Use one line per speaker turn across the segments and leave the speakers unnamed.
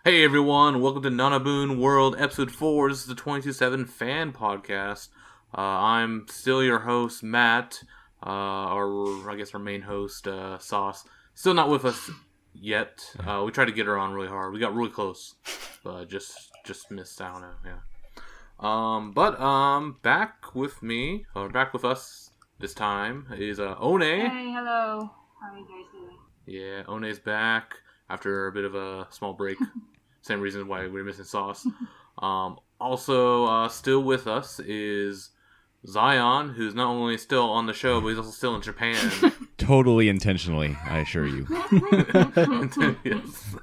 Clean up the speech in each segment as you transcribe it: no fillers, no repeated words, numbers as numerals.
Hey everyone, welcome to Nanabun World Episode 4. This is the 22/7 fan podcast. I'm still your host, Matt. Our main host, Sauce. Still not with us yet. We tried to get her on really hard. We got really close, but just missed out on it, yeah. Back with me, or back with us this time, is Onee.
Hey, hello. How are you guys doing?
Yeah, One's back after a bit of a small break. Same reason why we're missing Sauce. Also, still with us is Tzion, who's not only still on the show, but he's also still in Japan.
Totally intentionally, I assure you.
Yes.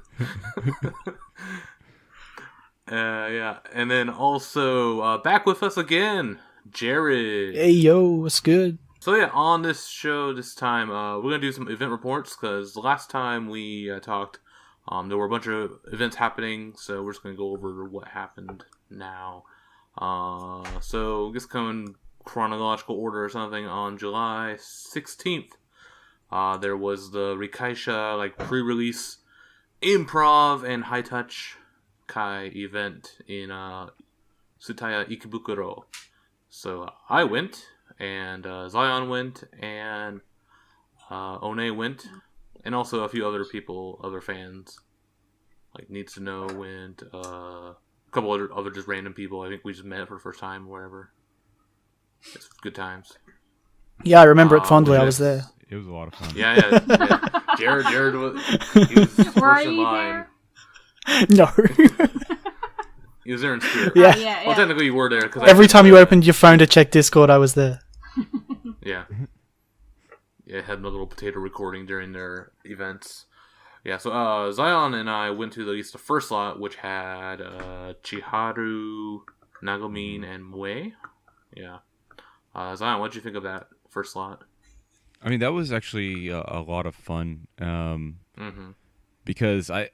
Yeah. And then also, back with us again, Jarryd.
Hey, yo, what's good?
So yeah, on this show this time, we're going to do some event reports, because the last time we talked, there were a bunch of events happening, so we're just going to go over what happened now. So I guess come in chronological order or something, on July 16th, there was the Rikaisha pre-release improv and high-touch kai event in Tsutaya Ikebukuro. So I went, and Tzion went, and Onee went, and also a few other people, other fans. Needs to Know went, a couple other just random people. I think we just met for the first time or whatever. It's good times.
Yeah, I remember it fondly. I was there.
It was a lot of fun.
Yeah. Jarryd was, he was first in line.
No.
He was there in spirit.
Yeah.
Yeah.
Well, technically you were there.
Every time you opened your phone to check Discord, I was there.
Yeah. Yeah, had a little potato recording during their events. Yeah, so Tzion and I went to at least the first slot, which had Chiharu, Nagomin, and Mue. Yeah. Tzion, what did you think of that first slot?
I mean, that was actually a lot of fun. Because I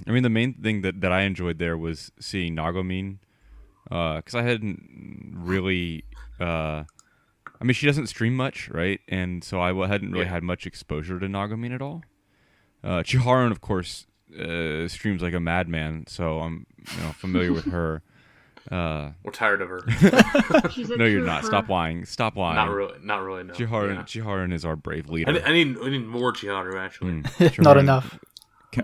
mean, the main thing that I enjoyed there was seeing Nagomin. Because I hadn't really... I mean, she doesn't stream much, right? And so I hadn't really had much exposure to Nagomin at all. Chiharu, of course, streams like a madman, so I'm familiar with her.
We're tired of her.
No, you're not. Stop lying. Stop lying.
Not really. No.
Chiharu is our brave leader.
I need more Chiharu, actually.
Not enough.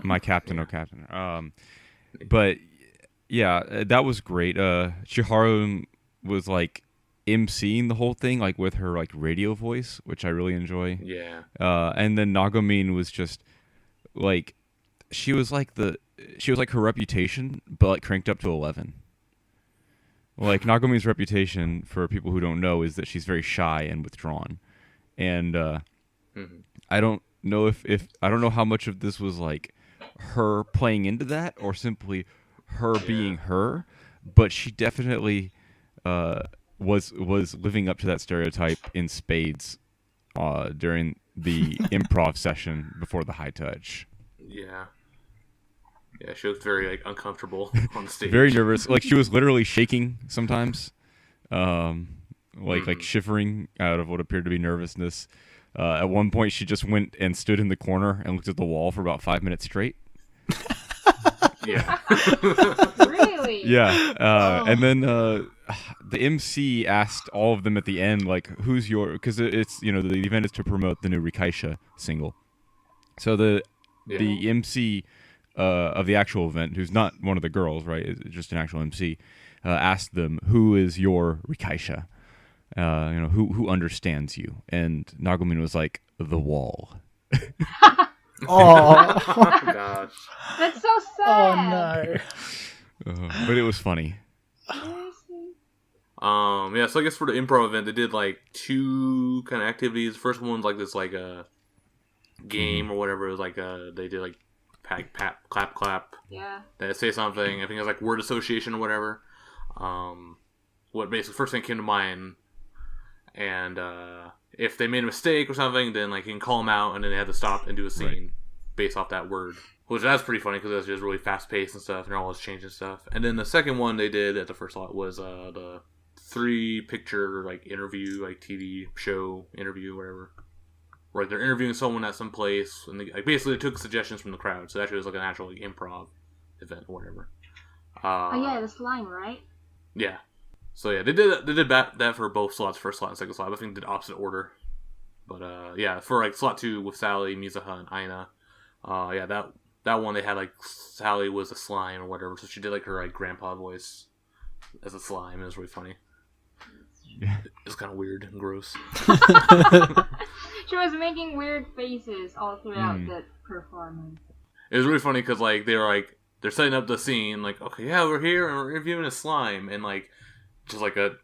My captain, captain. But yeah, that was great. Chiharu was emceeing the whole thing, with her radio voice, which I really enjoy.
Yeah.
And then Nagomin was just she was like her Reputation, but cranked up to 11. Nagomin's reputation, for people who don't know, is that she's very shy and withdrawn. And I don't know if I don't know how much of this was her playing into that or simply her being her, but she definitely was living up to that stereotype in spades during the improv session before the high touch.
Yeah. Yeah, she was very uncomfortable on stage.
Very nervous. She was literally shaking sometimes. Shivering out of what appeared to be nervousness. At one point she just went and stood in the corner and looked at the wall for about 5 minutes straight.
Yeah.
Really?
Yeah. And then the MC asked all of them at the end, who's your... Because it's, the event is to promote the new Rikaisha single. So the MC of the actual event, who's not one of the girls, right? It's just an actual MC, asked them, who is your Rikaisha? Who understands you? And Nagomin was like, the wall.
Oh
gosh.
That's so sad.
Oh no.
But it was funny.
Yeah, so I guess for the improv event, they did two kind of activities. First one's this a game or whatever. It was they did pat, pat, clap, clap.
Yeah.
They say something. I think it was word association or whatever. What basically first thing came to mind, and if they made a mistake or something, then you can call them out, and then they had to stop and do a scene based off that word. Which that's pretty funny because it's just really fast paced and stuff, and they're always changing stuff. And then the second one they did at the first lot was the 3-picture interview, TV show interview, whatever. where they're interviewing someone at some place, and basically they took suggestions from the crowd. So actually, it was like an actual improv event or whatever.
Oh yeah, the slime, right?
Yeah. So yeah, they did that for both slots, first slot and second slot. I think they did opposite order. But yeah, for like slot 2 with Sally, Mizuha, and Aina, yeah, that one they had like Sally was a slime or whatever, so she did like her like grandpa voice as a slime. It was really funny.
Yeah.
It's kind of weird and gross.
She was making weird faces all throughout the performance.
It was really funny because like they're setting up the scene, like, okay, yeah, we're here and we're interviewing a slime, and like just like a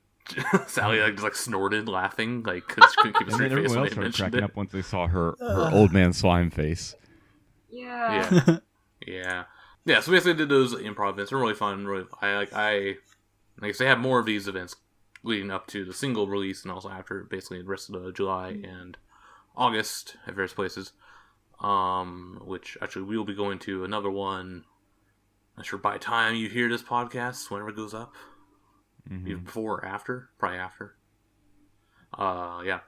Sally like just like snorted laughing, like because she couldn't keep a
And
straight
then
face
everyone
when
else
they
started
mentioned
cracking
it.
up once they saw her old man slime face.
Yeah.
Yeah. So basically, I did those improv events. They're really fun. Really, I guess they have more of these events leading up to the single release, and also after basically the rest of the July and August at various places. Which actually we will be going to another one. Not sure by the time you hear this podcast, whenever it goes up, either before or after, probably after. Yeah.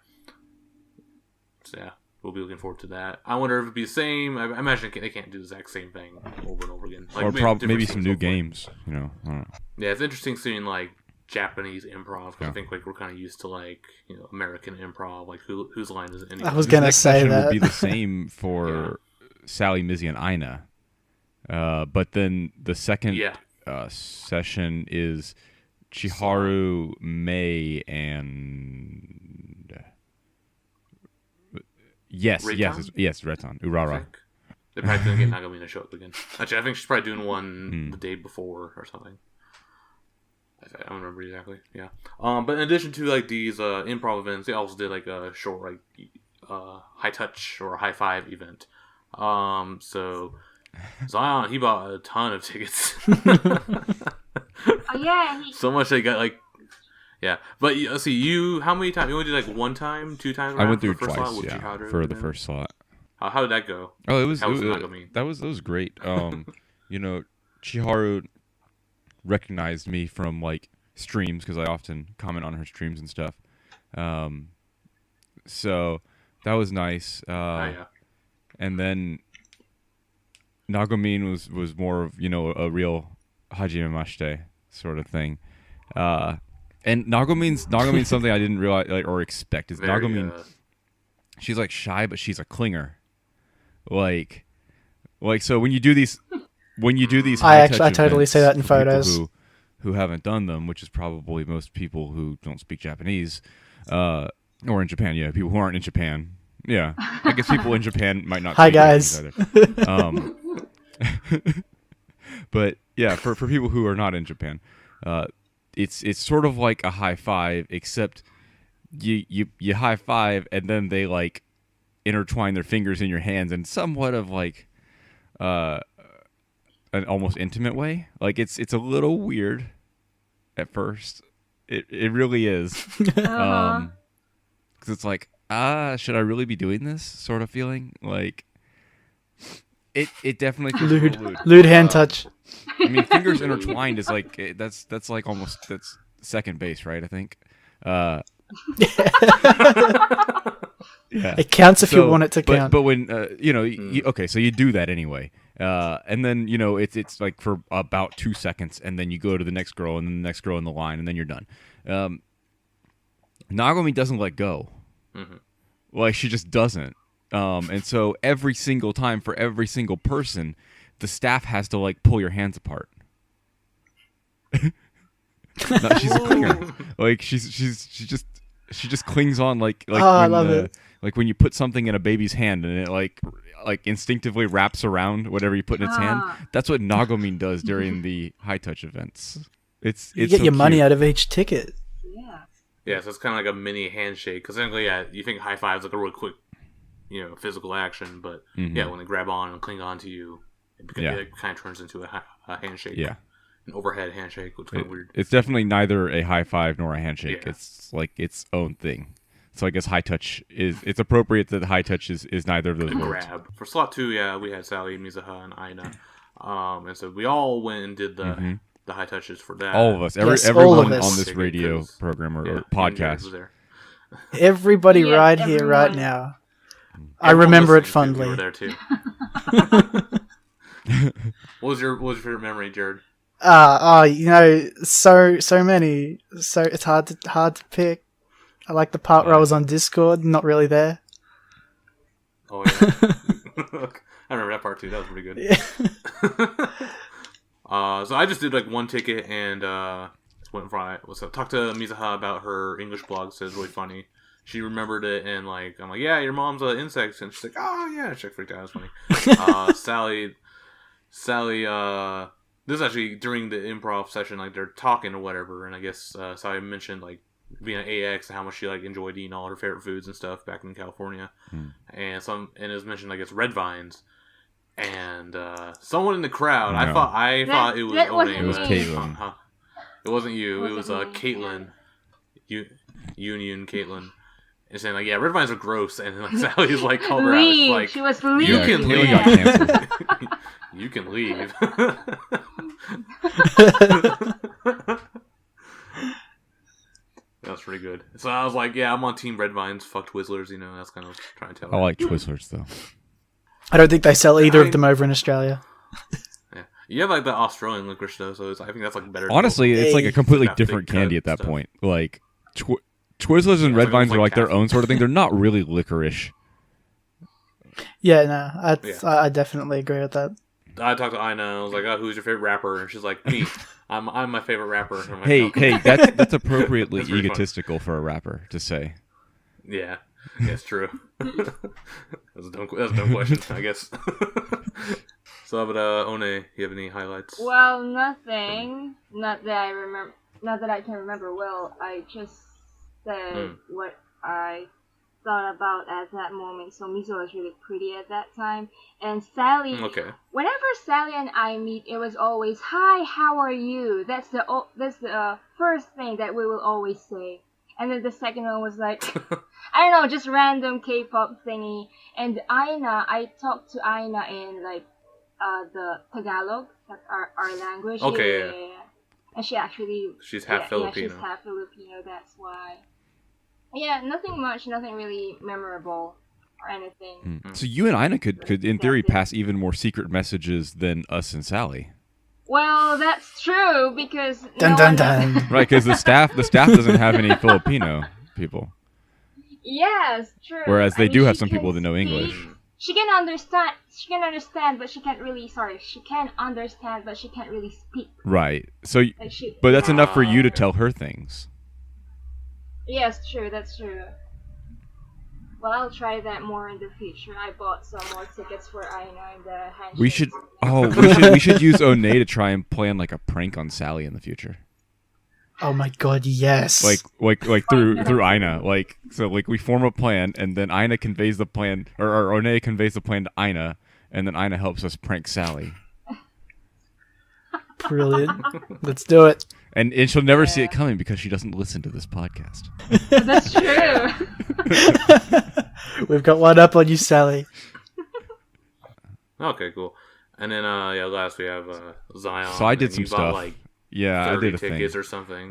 So yeah, we'll be looking forward to that. I wonder if it'd be the same. I imagine they can't do the exact same thing over and over again. Like,
Or maybe some new games. You know. I don't know.
Yeah, it's interesting seeing like Japanese improv, because I think like we're kind of used to like American improv, like whose line is it anyway?
I was gonna
Next
say
session
that
would be the same for Sally, Mizzy, and Aina. But then the second session is Chiharu, Mei, and yes, Retan, Urara.
They're probably going to get Nagomin to show up again. Actually, I think she's probably doing one the day before or something. I don't remember exactly. Yeah. But in addition to like these improv events, they also did like a short like high touch or high five event. So Tzion, he bought a ton of tickets.
Oh yeah.
So much they got like. Yeah, but let's see. You how many times? You only did like one time, 2 times.
I went through
the first
twice.
slot,
Yeah, for the first slot.
How did that go?
Oh, it was
Nagomin?
that was great. Chiharu recognized me from like streams because I often comment on her streams and stuff. So that was nice.
Yeah.
And then Nagomin was more of a real hajimemashite sort of thing. And Nagomin's something I didn't realize or expect is Nagomin. She's like shy, but she's a clinger. Like so when you do these
I totally say that in photos.
Who haven't done them, which is probably most people who don't speak Japanese, or in Japan. Yeah, people who aren't in Japan. Yeah, I guess people in Japan might not.
Hi
speak
guys.
Japanese either. But yeah, for people who are not in Japan, it's sort of like a high five, except you high five and then they like intertwine their fingers in your hands in somewhat of like an almost intimate way. Like it's a little weird at first. It really is. Because it's like, should I really be doing this sort of feeling? Like it definitely feels
lewd hand touch.
I mean, fingers intertwined is like that's like almost that's second base, right? I think. Yeah.
It counts if you want it to count.
But when okay, so you do that anyway, and then it's like for about 2 seconds, and then you go to the next girl, and then the next girl in the line, and then you're done. Nagomi doesn't let go, like she just doesn't, and so every single time for every single person, the staff has to like pull your hands apart. No, she's a clinger. Like she just clings on like
I love it.
Like when you put something in a baby's hand and it like instinctively wraps around whatever you put in its hand. That's what Nagomin does during the high touch events. It's
you get
so
your money
cute.
out of each ticket.
Yeah, so it's kind of like a mini handshake. Because technically, you think high five's like a really quick, physical action, but yeah, when they grab on and cling on to you, it kind of turns into a handshake.
Yeah.
An overhead handshake, which is kind of weird.
It's definitely neither a high five nor a handshake.
Yeah.
It's like its own thing. So I guess high touch it's appropriate that high touch is neither of those
A
words.
grab. For slot 2, we had Sally, Mizuha, and Aina. And so we all went and did the high touches for that.
All of us.
Yes,
Everyone
all of us.
on this radio program or
Jarryd was
podcast.
there.
Everybody
Yeah,
right here, right
everyone.
now. I remember it
listening, too.
fondly.
You were there too. What was your favorite memory, Jarryd?
So many. So it's hard to pick. I like the part where I was on Discord, not really there.
Oh yeah. I remember that part too. That was pretty good.
Yeah.
So I just did like one ticket and went for talked to Mizuha about her English blog. So it's really funny. She remembered it and like I'm like, yeah, your mom's an insect, and she's like, oh yeah, she freaked out. It was funny. Sally. This is actually during the improv session, like they're talking or whatever, and I guess Sally mentioned like being an AX and how much she like enjoyed eating all her favorite foods and stuff back in California, and it was mentioned I guess red vines, and someone in the crowd, I thought it was Onee.
It was Caitlin.
It wasn't you. It was Caitlin. Union Caitlin. And saying like, yeah, red vines are gross, and then like Sally's like called her out. It's like,
she was leaving.
You can leave.
Got canceled.
You can leave. That was pretty good. So I was like, yeah, I'm on Team Red Vines. Fuck Twizzlers, you know. That's kind of trying to tell her.
I like Twizzlers though.
I don't think they sell either of them over in Australia.
Yeah, you have like the Australian licorice though, so I think that's like better.
Honestly, it's like a completely different candy at that point. Like Twizzlers and Red Vines are like their own sort of thing. They're not really licorice.
Yeah, no, I definitely agree with that.
I talked to Ina. I was like, "Oh, who's your favorite rapper?" And she's like, "Me. I'm my favorite rapper." I'm like,
Hey,
okay.
that's appropriately
That's
egotistical for a rapper to say.
Yeah, it's true. That's a dumb question, I guess. So, but Onee, you have any highlights?
Well, nothing. Not that I remember. Not that I can remember well. I just said what I thought about at that moment. So Miso was really pretty at that time, and Sally.
Okay.
Whenever Sally and I meet, it was always, "Hi, how are you?" That's the first thing that we will always say. And then the second one was like, I don't know, just random K-pop thingy. And Ina, I talked to Ina in like the Tagalog, that's our language.
Okay.
Yeah. And she's
half Filipino.
Yeah, she's half Filipino. That's why. Yeah, nothing much, nothing really memorable or anything.
So you and Ina could in theory pass even more secret messages than us and Sally.
Well, that's true because
Dun.
Right, because the staff doesn't have any Filipino people.
Yes, true.
Whereas they
I mean,
do have
she
some people that know
speak,
English.
She can understand, but she can't really. Sorry, she can understand, but she can't really speak.
Right. So,
Like
but that's enough for you to tell her things.
Yes, true. That's true. Well, I'll try that more in the future. I bought some more tickets for Ina in the handshake.
We should use Onee to try and plan like a prank on Sally in the future.
Oh my god, yes.
Like through Ina. Like so like we form a plan and then Ina conveys the plan or Onee conveys the plan to Ina and then Ina helps us prank Sally.
Brilliant. Let's do it.
And she'll never see it coming because she doesn't listen to this podcast.
That's true.
We've got one up on you, Sally.
Okay, cool. And then last we have Tzion.
So I did some stuff.
Like
yeah, I did a
tickets
thing.
or something.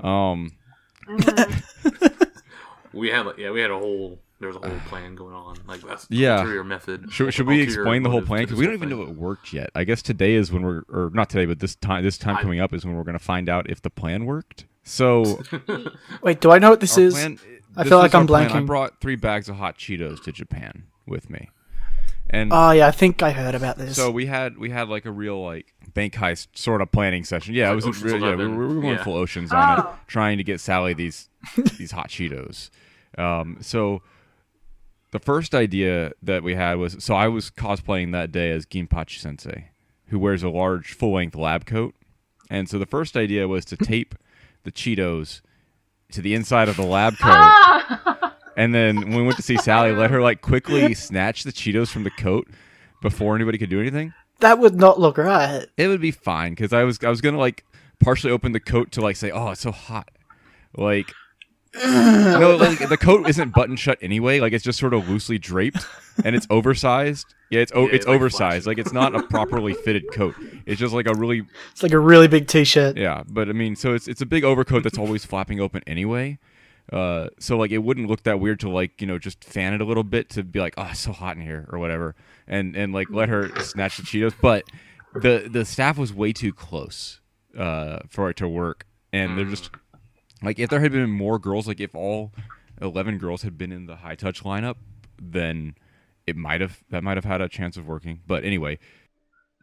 There was a whole plan going on. Like that's ulterior method.
Should we explain the whole plan? Because we don't even know it worked yet. I guess today is when or not today, but this time coming up is when we're going to find out if the plan worked. So,
wait, do I know what this is? I feel like I'm blanking.
I brought 3 bags of hot Cheetos to Japan with me. And
oh yeah, I think I heard about this.
So we had like a real like bank heist sort of planning session. Yeah, it was we were going full Oceans on it, trying to get Sally these hot Cheetos. So the first idea that we had was, so I was cosplaying that day as Ginpachi Sensei, who wears a large full-length lab coat. And so the first idea was to tape the Cheetos to the inside of the lab coat. And then when we went to see Sally, let her like quickly snatch the Cheetos from the coat before anybody could do anything.
That would not look right.
It would be fine, because I was going to like partially open the coat to like say, oh, it's so hot. Like... No, like, the coat isn't button shut anyway. Like it's just sort of loosely draped, and it's oversized. Yeah, it's oversized. Like it's not a properly fitted coat. It's just like it's
like a really big t-shirt.
Yeah, but I mean, so it's a big overcoat that's always flapping open anyway. So like it wouldn't look that weird to like just fan it a little bit to be like, oh, it's so hot in here or whatever, and like let her snatch the Cheetos. But the staff was way too close for it to work, and they're just like, if there had been more girls, like if all 11 girls had been in the high touch lineup, then that might have had a chance of working. But anyway,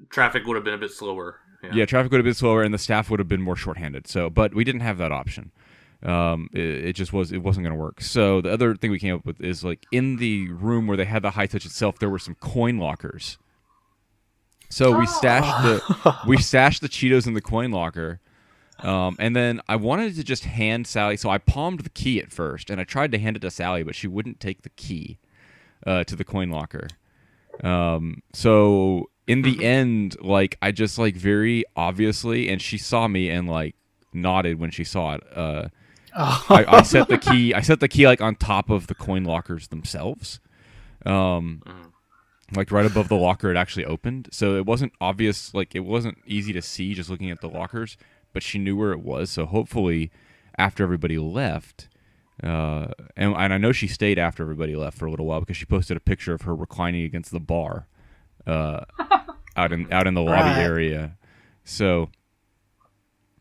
traffic would have been a bit slower.
Yeah, traffic would have been slower, and the staff would have been more shorthanded. So, but we didn't have that option. It just wasn't going to work. So the other thing we came up with is like in the room where they had the high touch itself, there were some coin lockers. So we stashed the Cheetos in the coin locker, and then I wanted to just hand Sally. So I palmed the key at first, and I tried to hand it to Sally, but she wouldn't take the key to the coin locker. So in the end, like I just like very obviously, and she saw me and like nodded when she saw it. I set the key. I set the key like on top of the coin lockers themselves, like right above the locker. It actually opened, so it wasn't obvious. Like it wasn't easy to see just looking at the lockers, but she knew where it was. So hopefully, after everybody left, and I know she stayed after everybody left for a little while because she posted a picture of her reclining against the bar, out in the lobby area. So.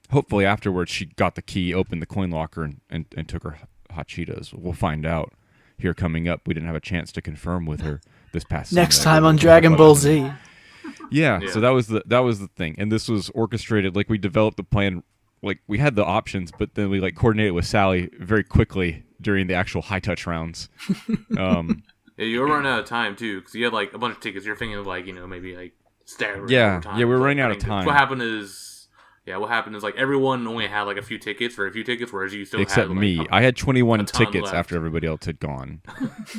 Hopefully afterwards she got the key, opened the coin locker, and took her hot Cheetos. We'll find out here coming up. We didn't have a chance to confirm with her this past
next
Sunday.
time on Dragon Ball Z.
Yeah, so that was the thing, and this was orchestrated. Like we developed the plan, like we had the options, but then we like coordinated with Sally very quickly during the actual high touch rounds.
Yeah, you were running out of time too because you had like a bunch of tickets. You're thinking of like maybe like staggering.
Yeah, we were running out of time.
What happened is like everyone only had like a few tickets, whereas you still
except
had like,
me. I had 21 tickets
left.
after everybody else had gone.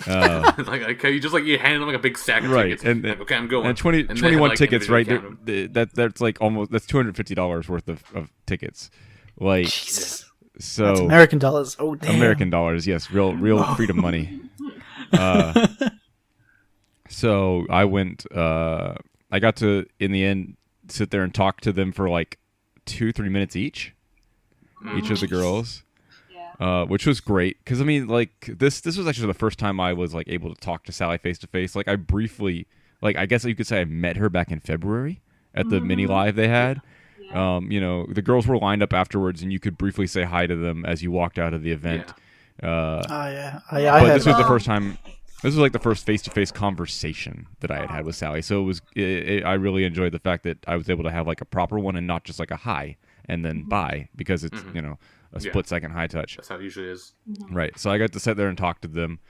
like you handed them like a big stack of tickets.
And
like, okay, I'm going.
And 21 tickets, right? That's like that's $250 worth of tickets. Like,
Jesus.
So
that's American dollars. Oh, damn.
American dollars, yes, real freedom money. So I went. I got to in the end sit there and talk to them for like 2-3 minutes each of the girls, which was great because I mean like this was actually the first time I was like able to talk to Sally face to face. Like I briefly, like I guess you could say I met her back in February at the mini live they had. The girls were lined up afterwards and you could briefly say hi to them as you walked out of the event. But this was the first time. This was like the first face-to-face conversation that I had with Sally. So it was. I really enjoyed the fact that I was able to have like a proper one and not just like a hi and then bye because it's a split-second high touch.
That's how it usually is.
Right. So I got to sit there and talk to them,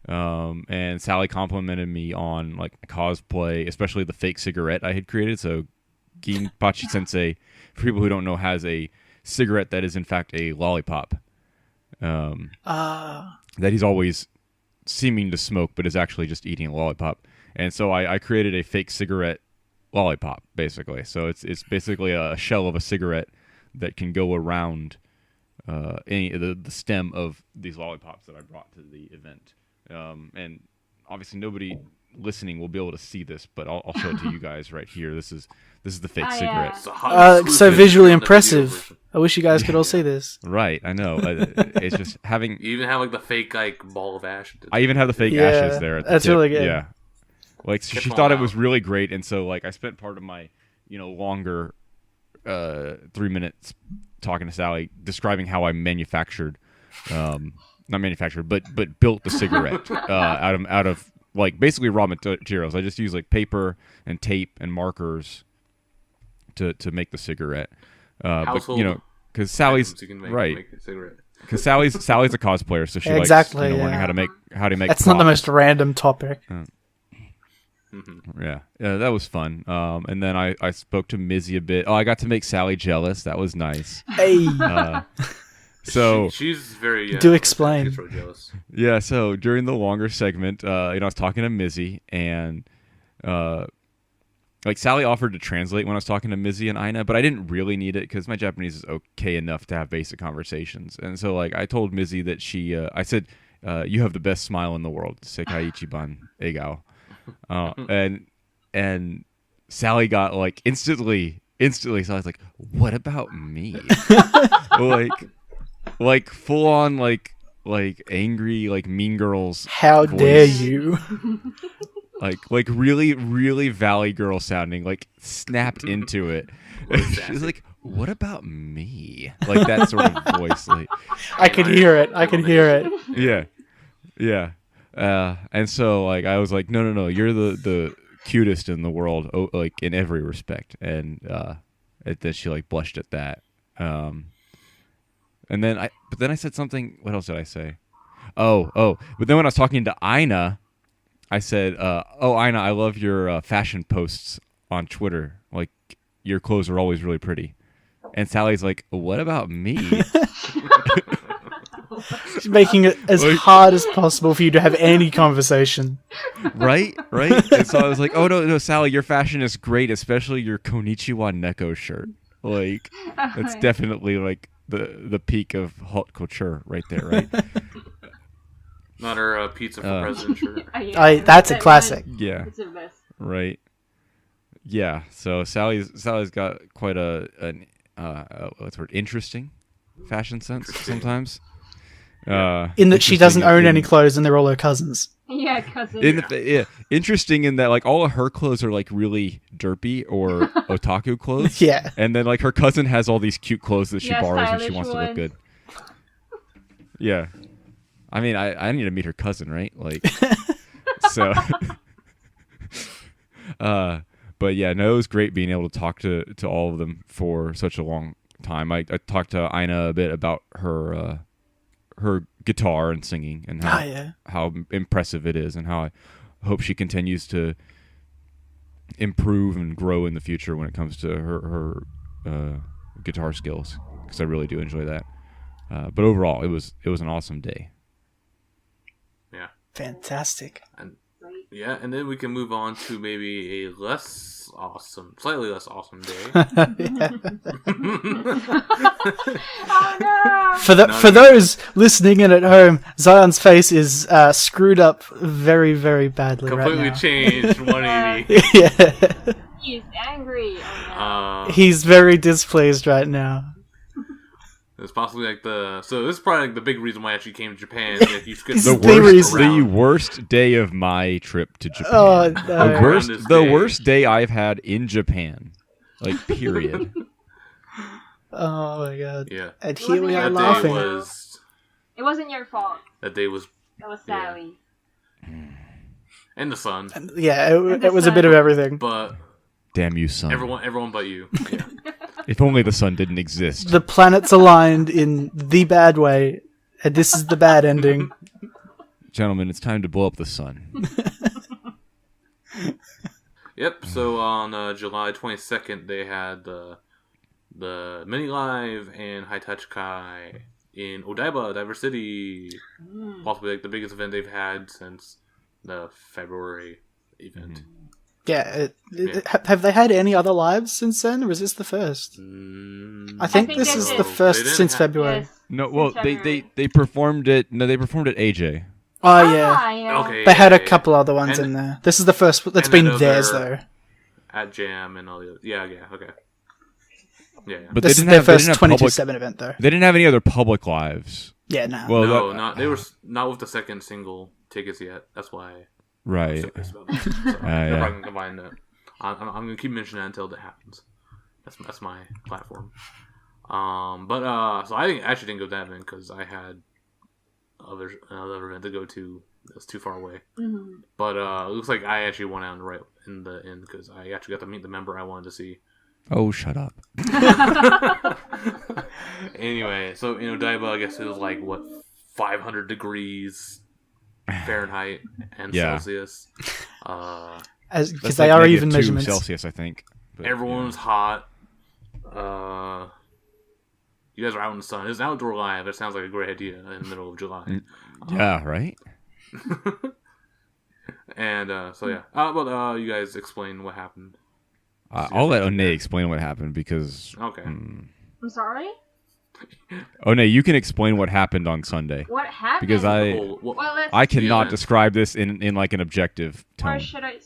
and Sally complimented me on like my cosplay, especially the fake cigarette I had created. So Ginpachi Sensei, for people who don't know, has a cigarette that is in fact a lollipop. That he's always seeming to smoke, but is actually just eating a lollipop. And so I created a fake cigarette lollipop, basically. So it's basically a shell of a cigarette that can go around the stem of these lollipops that I brought to the event. And obviously nobody listening will be able to see this, but I'll show it to you guys right here. This is the fake cigarette.
So visually impressive. I wish you guys could all see this.
Right, I know. It's just having.
You even have like the fake like ball of ash.
I even have the fake ashes there. At the
that's
tip.
really good.
Yeah, like she thought it was really great, and so like I spent part of my longer 3 minutes talking to Sally, describing how I manufactured, not manufactured, but built the cigarette out of like basically raw materials. I just used like paper and tape and markers to make the cigarette. But because Sally's right, because Sally's a cosplayer, so she likes learning how to make
That's
props.
not the most random topic.
Yeah, that was fun. And then I spoke to Mizzy a bit. Oh, I got to make Sally jealous. That was nice.
Hey.
So
she's very
do explain.
She's really jealous.
Yeah, so during the longer segment, I was talking to Mizzy, and like Sally offered to translate when I was talking to Mizzy and Aina, but I didn't really need it because my Japanese is okay enough to have basic conversations. And so like I told Mizzy that I said, you have the best smile in the world, Sekai Ichiban Egao. And Sally got like instantly Sally's like, what about me? like full on like like angry, like Mean Girls.
How
voice.
dare you?
Like really, really Valley Girl sounding, like snapped into it. She's like, "What about me?" Like that sort of voice. Like,
I could hear it. I could hear it.
yeah. And so like I was like, no, you're the cutest in the world, like in every respect. And that she like blushed at that. And then I said something. What else did I say? Oh. But then when I was talking to Ina, I said, "Oh, Ina, I love your fashion posts on Twitter. Like, your clothes are always really pretty." And Sally's like, "What about me?"
She's making it as hard as possible for you to have any conversation.
Right? And so I was like, "Oh, no, Sally, your fashion is great, especially your Konnichiwa Neko shirt. Like, that's definitely, like, the peak of haute couture right there, right?"
Not her pizza for president shirt.
That's a classic.
Yeah.
It's the best.
Right. Yeah. So Sally's got quite an what's the word? Interesting fashion sense sometimes.
In that she doesn't own any clothes and they're all her cousins.
Yeah, cousin.
Interesting in that like all of her clothes are like really derpy or otaku clothes.
Yeah.
And then like her cousin has all these cute clothes that she borrows when she
stylish
wants to look
ones.
good. Yeah. I mean, I need to meet her cousin, right? Like, so. But yeah, no, it was great being able to talk to all of them for such a long time. I talked to Ina a bit about her guitar and singing and how impressive it is, and how I hope she continues to improve and grow in the future when it comes to her guitar skills, because I really do enjoy that. But overall, it was an awesome day.
Yeah.
Fantastic.
Yeah, and then we can move on to maybe a slightly less awesome day.
Oh no!
For those listening in at home, Zion's face is screwed up very, very badly
Completely
right now.
changed 180.
Yeah.
He's angry. Oh,
He's very displeased right now.
It's possibly like so this is probably like the big reason why I actually came to Japan. Like you could
The worst day of my trip to Japan.
Oh, no.
The worst day I've had in Japan. Like, period.
Oh my god.
Yeah.
And here we are
That
laughing.
day was.
it wasn't your fault.
That day was.
That was Sally.
And the sun.
Yeah, it was a bit of everything.
But
Damn you, sun.
everyone but you. Yeah.
If only the sun didn't exist.
The planets aligned in the bad way, and this is the bad ending.
Gentlemen, it's time to blow up the sun.
Yep. So on July 22nd, they had the mini live and high touch kai in Odaiba, Diver City. Possibly like the biggest event they've had since the February event.
Mm-hmm.
Yeah, have they had any other lives since then, or is this the first? I think this is the first since February.
Yes.
No, well,
February.
they performed it. No, they performed at AJ.
Oh yeah,
Okay.
they had a couple other ones in there. This is the first that's been theirs though.
At Jam and all the other. Yeah, okay. Yeah.
But
This
they
is
didn't
their
have, they
first
didn't have
24/7 event though.
They didn't have any other public lives.
Yeah, no.
Well,
No, they were not with the second single tickets yet. That's why.
right.
I'm so pissed about that. So, they're
yeah.
probably gonna combine that. I'm gonna keep mentioning that until that happens. That's my platform. So I actually didn't go to that event because I had another event to go to that was too far away.
Mm-hmm.
But it looks like I actually won out in the end because I actually got to meet the member I wanted to see.
Oh, shut up.
Anyway, so Odaiba, I guess it was like 500 degrees Fahrenheit and
Yeah.
Celsius.
Because
That's
they
like
are even
-2
measurements.
Celsius, I think. But,
Everyone's hot. You guys are out in the sun. It's an outdoor live. That sounds like a great idea in the middle of July.
Yeah, right?
And so yeah. Well, you guys explain what happened.
I'll let Onee explain what happened because...
Okay.
I'm sorry?
Onee, you can explain what happened on Sunday.
What happened?
Because I cannot describe this in like an objective tone.
Or should I...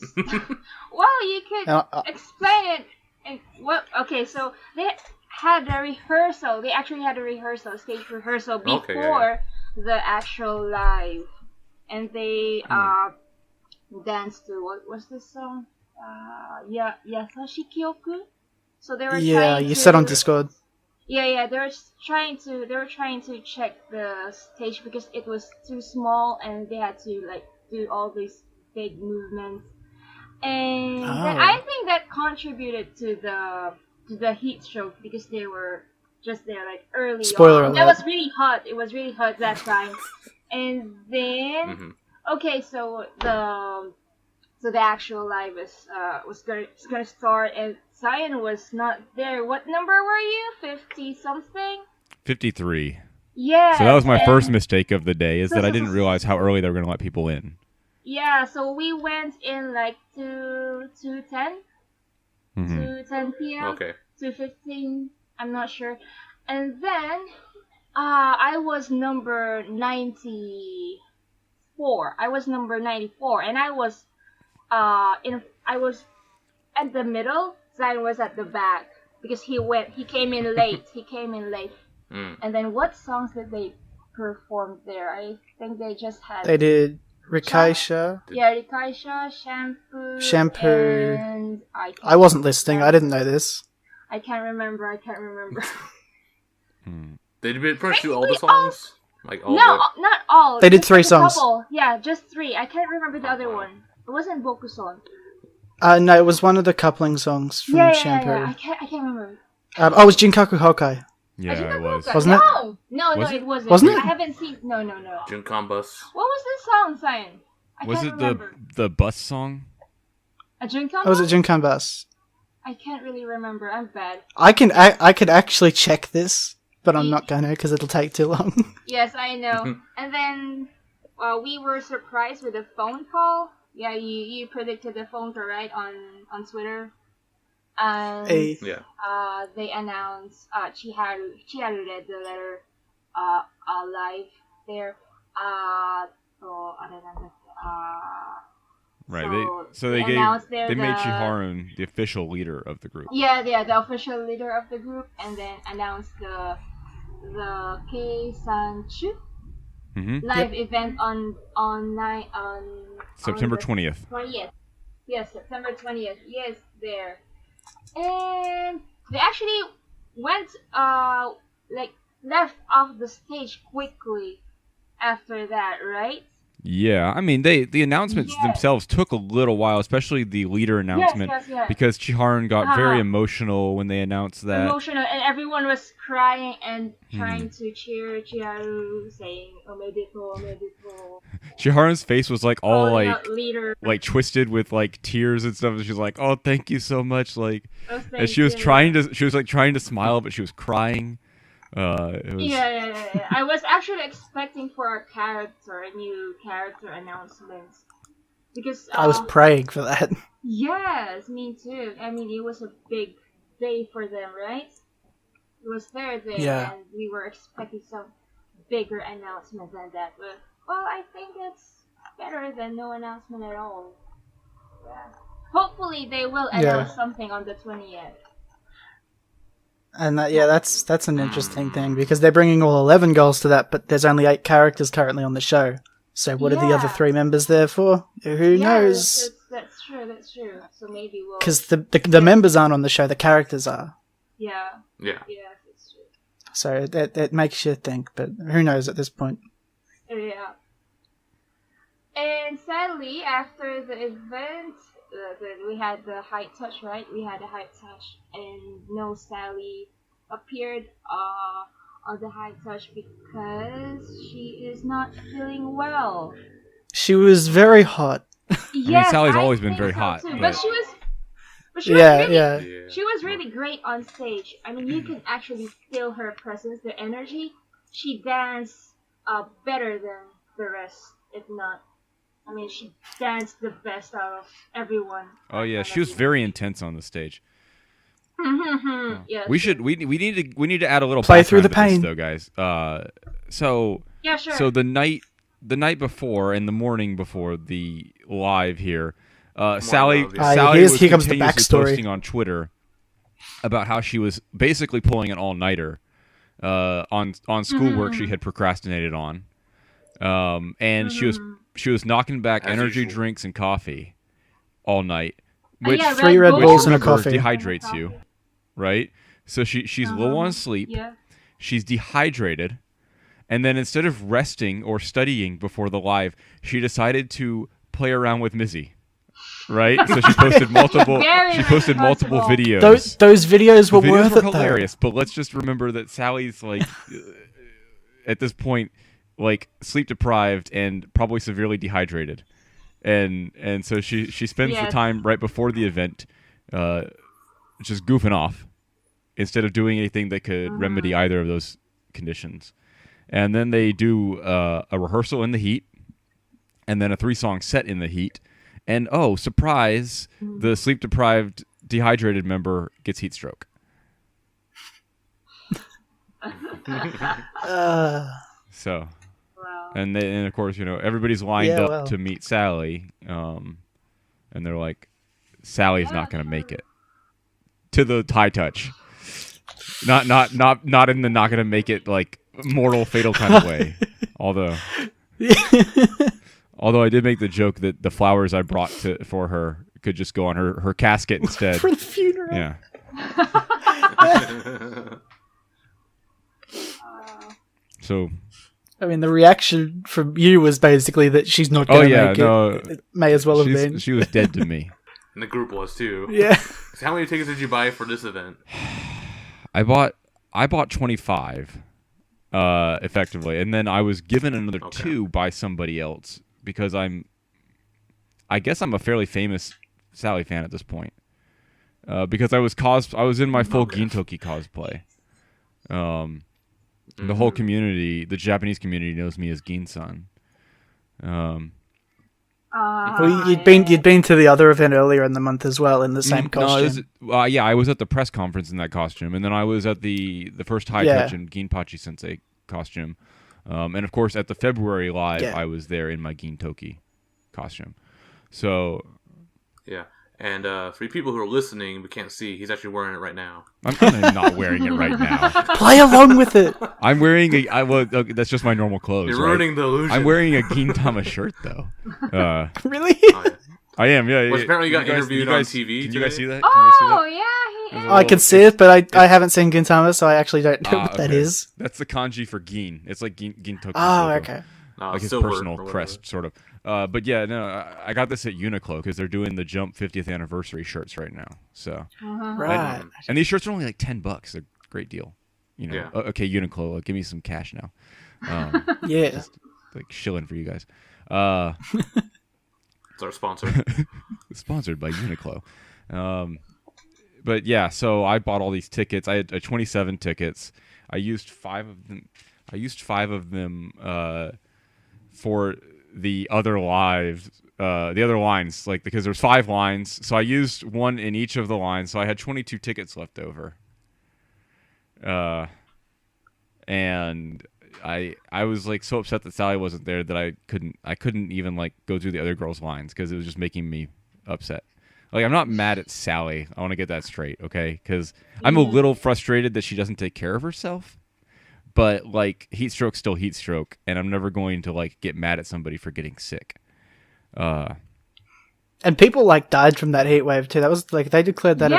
well, you could explain it. Okay, so they had a rehearsal. They actually had a rehearsal, stage rehearsal, before the actual live, and they danced to what was this song? Yasashi Kyoku. So they were trying
you
to,
said on Discord.
Yeah, they were trying to check the stage because it was too small and they had to like do all these big movements. And then I think that contributed to the heat stroke because they were just there like early
Spoiler
on.
alert.
That was really hot. It was really hot that time. And then okay, so the actual live was gonna start, and Tzion was not there. What number were you? 50 something?
53.
Yeah.
So that was my first mistake of the day, is that I didn't realize how early they were going to let people in.
Yeah, so we went in like 2:10 p.m.
Okay.
2:15, I'm not sure. And then I was number 94. I was number 94, and I was at the middle. Zion was at the back because he came in late. And then what songs did they perform there? I think they just had.
They did Rikaisha.
Yeah, Rikaisha, Shampoo. And
I wasn't listening. I didn't know this.
I can't remember.
They did pretty much do all the songs? Like all
not all.
They did
Just
3
like a
songs.
couple. Yeah, just 3. I can't remember the other one. It wasn't Bokuson.
No, it was one of the coupling songs from Shampoo.
Yeah. I can't remember.
It was Jinkaku Hokai.
Yeah, it was.
Wasn't it?
No,
Was it?
it wasn't.
Wasn't it?
I haven't seen. No.
Junkan Bus.
What was this song, Zion? I
Was
can't
it
remember.
the bus song?
A Junkan?
Oh, was it Junkan Bus?
I can't really remember. I'm bad.
I could actually check this, but I'm not gonna because it'll take too long.
Yes, I know. And then we were surprised with a phone call. Yeah, you predicted the phone call, right, on Twitter. And
Yeah.
they announced Chiharu read the letter live there.
Right.
So
They
announced there
made
the-
Chiharun the official leader of the group.
Yeah, the official leader of the group, and then announced the Keisanchu live event on
September
the
20th.
20th. Yes, September 20th. Yes, there. And they actually went left off the stage quickly after that, right?
Yeah, I mean, the announcements themselves took a little while, especially the leader announcement,
Yes.
because Chiharun got very emotional when they announced that.
Emotional, and everyone was crying and trying to cheer Chiharu, saying "Omedetou, omedetou."
Chiharun's face was like all
Calling out leader.
like twisted with like tears and stuff. And she's like, "Oh, thank you so much!" Like,
Oh,
and she was trying to smile, but she was crying. It was...
Yeah. I was actually expecting for a new character announcement, because
I was praying for that.
Yes, me too. I mean, it was a big day for them, right? It was their day, and we were expecting some bigger announcement than that. But well, I think it's better than no announcement at all. Yeah. Hopefully, they will announce something on the 20th.
And that's an interesting thing because they're bringing all 11 goals to that, but there's only 8 characters currently on the show. So what are the other 3 members there for? Who knows?
That's true. So maybe we'll...
Because the members aren't on the show, the characters are.
Yeah.
Yeah.
Yeah, that's true.
So that makes you think, but who knows at this point?
Yeah. And sadly, after the event, we had the high touch, right? We had a high touch, and no Sally appeared on the high touch because she is not feeling well.
She was very hot.
Yes,
Sally's
I
always been
think
very
so
hot,
too.
but-
But she was She was really great on stage. I mean, you can actually feel her presence, the energy. She danced better than the rest, if not. I mean, she danced the best out of everyone.
Oh yeah, she was very intense on the stage.
Yeah.
We need to add a little
Play through the
background
pain.
to this, though, guys. So
sure.
So the night before and the morning before the live here, Sally was
here comes the
continuously
backstory.
posting on Twitter about how she was basically pulling an all-nighter on schoolwork she had procrastinated on. And she was knocking back
As
energy
usual.
drinks and coffee all night, which
Yeah,
3 Red
Bull.
Bulls and a
remember,
coffee.
dehydrates you, right? So she's low on sleep.
Yeah.
She's dehydrated, and then instead of resting or studying before the live, she decided to play around with Mizzy. Right, so she posted multiple.
Very
She posted multiple
responsible.
videos.
Those videos were
The videos
worth
were
it, though.
hilarious, but let's just remember that Sally's like, at this point, like sleep deprived and probably severely dehydrated, and so she spends the
Yes.
time right before the event, just goofing off, instead of doing anything that could remedy either of those conditions. And then they do a rehearsal in the heat, and then a 3-song set in the heat. And oh, surprise, the sleep-deprived, dehydrated member gets heat stroke. So,
Wow.
and of course, everybody's lined
Yeah,
up
well.
to meet Sally, and they're like, Sally's not going to make it to the high touch. Not in the not going to make it like mortal fatal kind of way. Although I did make the joke that the flowers I brought for her could just go on her casket instead.
For the funeral.
Yeah. So.
I mean, the reaction from you was basically that she's not going to make it. It may as well have been.
She was dead to me.
And the group was too.
Yeah.
So how many tickets did you buy for this event?
I bought 25, effectively, and then I was given another 2 by somebody else because I guess I'm a fairly famous Sally fan at this point. Because I was in my full Gintoki cosplay. The whole community, the Japanese community, knows me as Gin-san.
Well, you'd been to the other event earlier in the month as well in the same costume.
No, yeah, I was at the press conference in that costume, and then I was at the first high touch in Ginpachi Sensei costume, and of course at the February live I was there in my Gintoki costume. So
Yeah. And for you people who are listening but can't see, he's actually wearing it right now.
I'm kind of not wearing it right now.
Play along with it.
I'm wearing that's just my normal clothes.
You're ruining the illusion.
I'm wearing a Gintama shirt though.
Really?
Oh, yeah.
I am, yeah.
Which apparently you got interviewed on
Can
TV
you
today?
guys see that? Can you guys see that?
Oh yeah, he is.
I can see it, but I haven't seen Gintama, so I actually don't know what that
okay.
is.
That's the kanji for Gin. It's like Gintoki.
Oh,
Soto.
okay.
Like his
silver
personal
or whatever.
crest, sort of. But yeah, no, I got this at Uniqlo because they're doing the Jump 50th anniversary shirts right now. So,
Right.
and these shirts are only like $10. They're a great deal.
Yeah.
Okay, Uniqlo, give me some cash now.
Yeah.
Like shilling for you guys.
It's our sponsor.
Sponsored by Uniqlo. But yeah, so I bought all these tickets. I had 27 tickets. I used 5 of them. For the other lines, like because there's 5 lines, so I used 1 in each of the lines. So I had 22 tickets left over. And I was like so upset that Sally wasn't there that I couldn't even like go through the other girls' lines because it was just making me upset. Like I'm not mad at Sally. I want to get that straight, okay? Because I'm a little frustrated that she doesn't take care of herself. But like heat stroke's still heat stroke, and I'm never going to like get mad at somebody for getting sick.
And people like died from that heat wave too. That was like they declared that.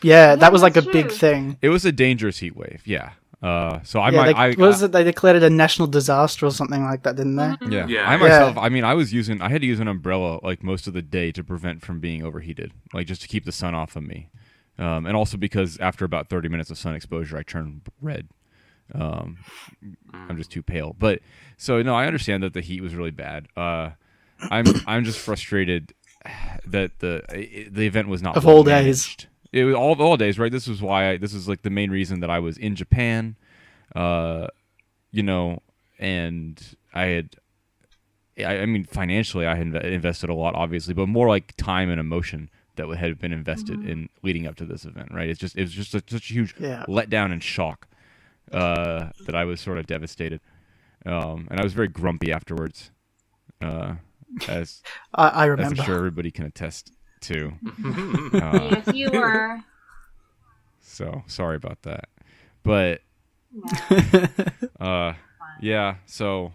Yeah.
That was like a
that's
big
true.
thing.
It was a dangerous heat wave, yeah. So I
Yeah,
might.
what was it? They declared it a national disaster or something like that, didn't they?
Yeah.
Yeah.
I myself. I mean, I had to use an umbrella like most of the day to prevent from being overheated, like just to keep the sun off of me, and also because after about 30 minutes of sun exposure, I turn red. I'm just too pale. But so no, I understand that the heat was really bad. I'm just frustrated that the event was not
Of
well
all days.
managed. It was all days, right? This was why this is like the main reason that I was in Japan, and I mean financially I had invested a lot, obviously, but more like time and emotion that had been invested in leading up to this event, right? It was just such a huge letdown and shock. That I was sort of devastated, and I was very grumpy afterwards, as
I
as
remember.
I'm sure everybody can attest to.
Yes, you were.
So sorry about that, but yeah. So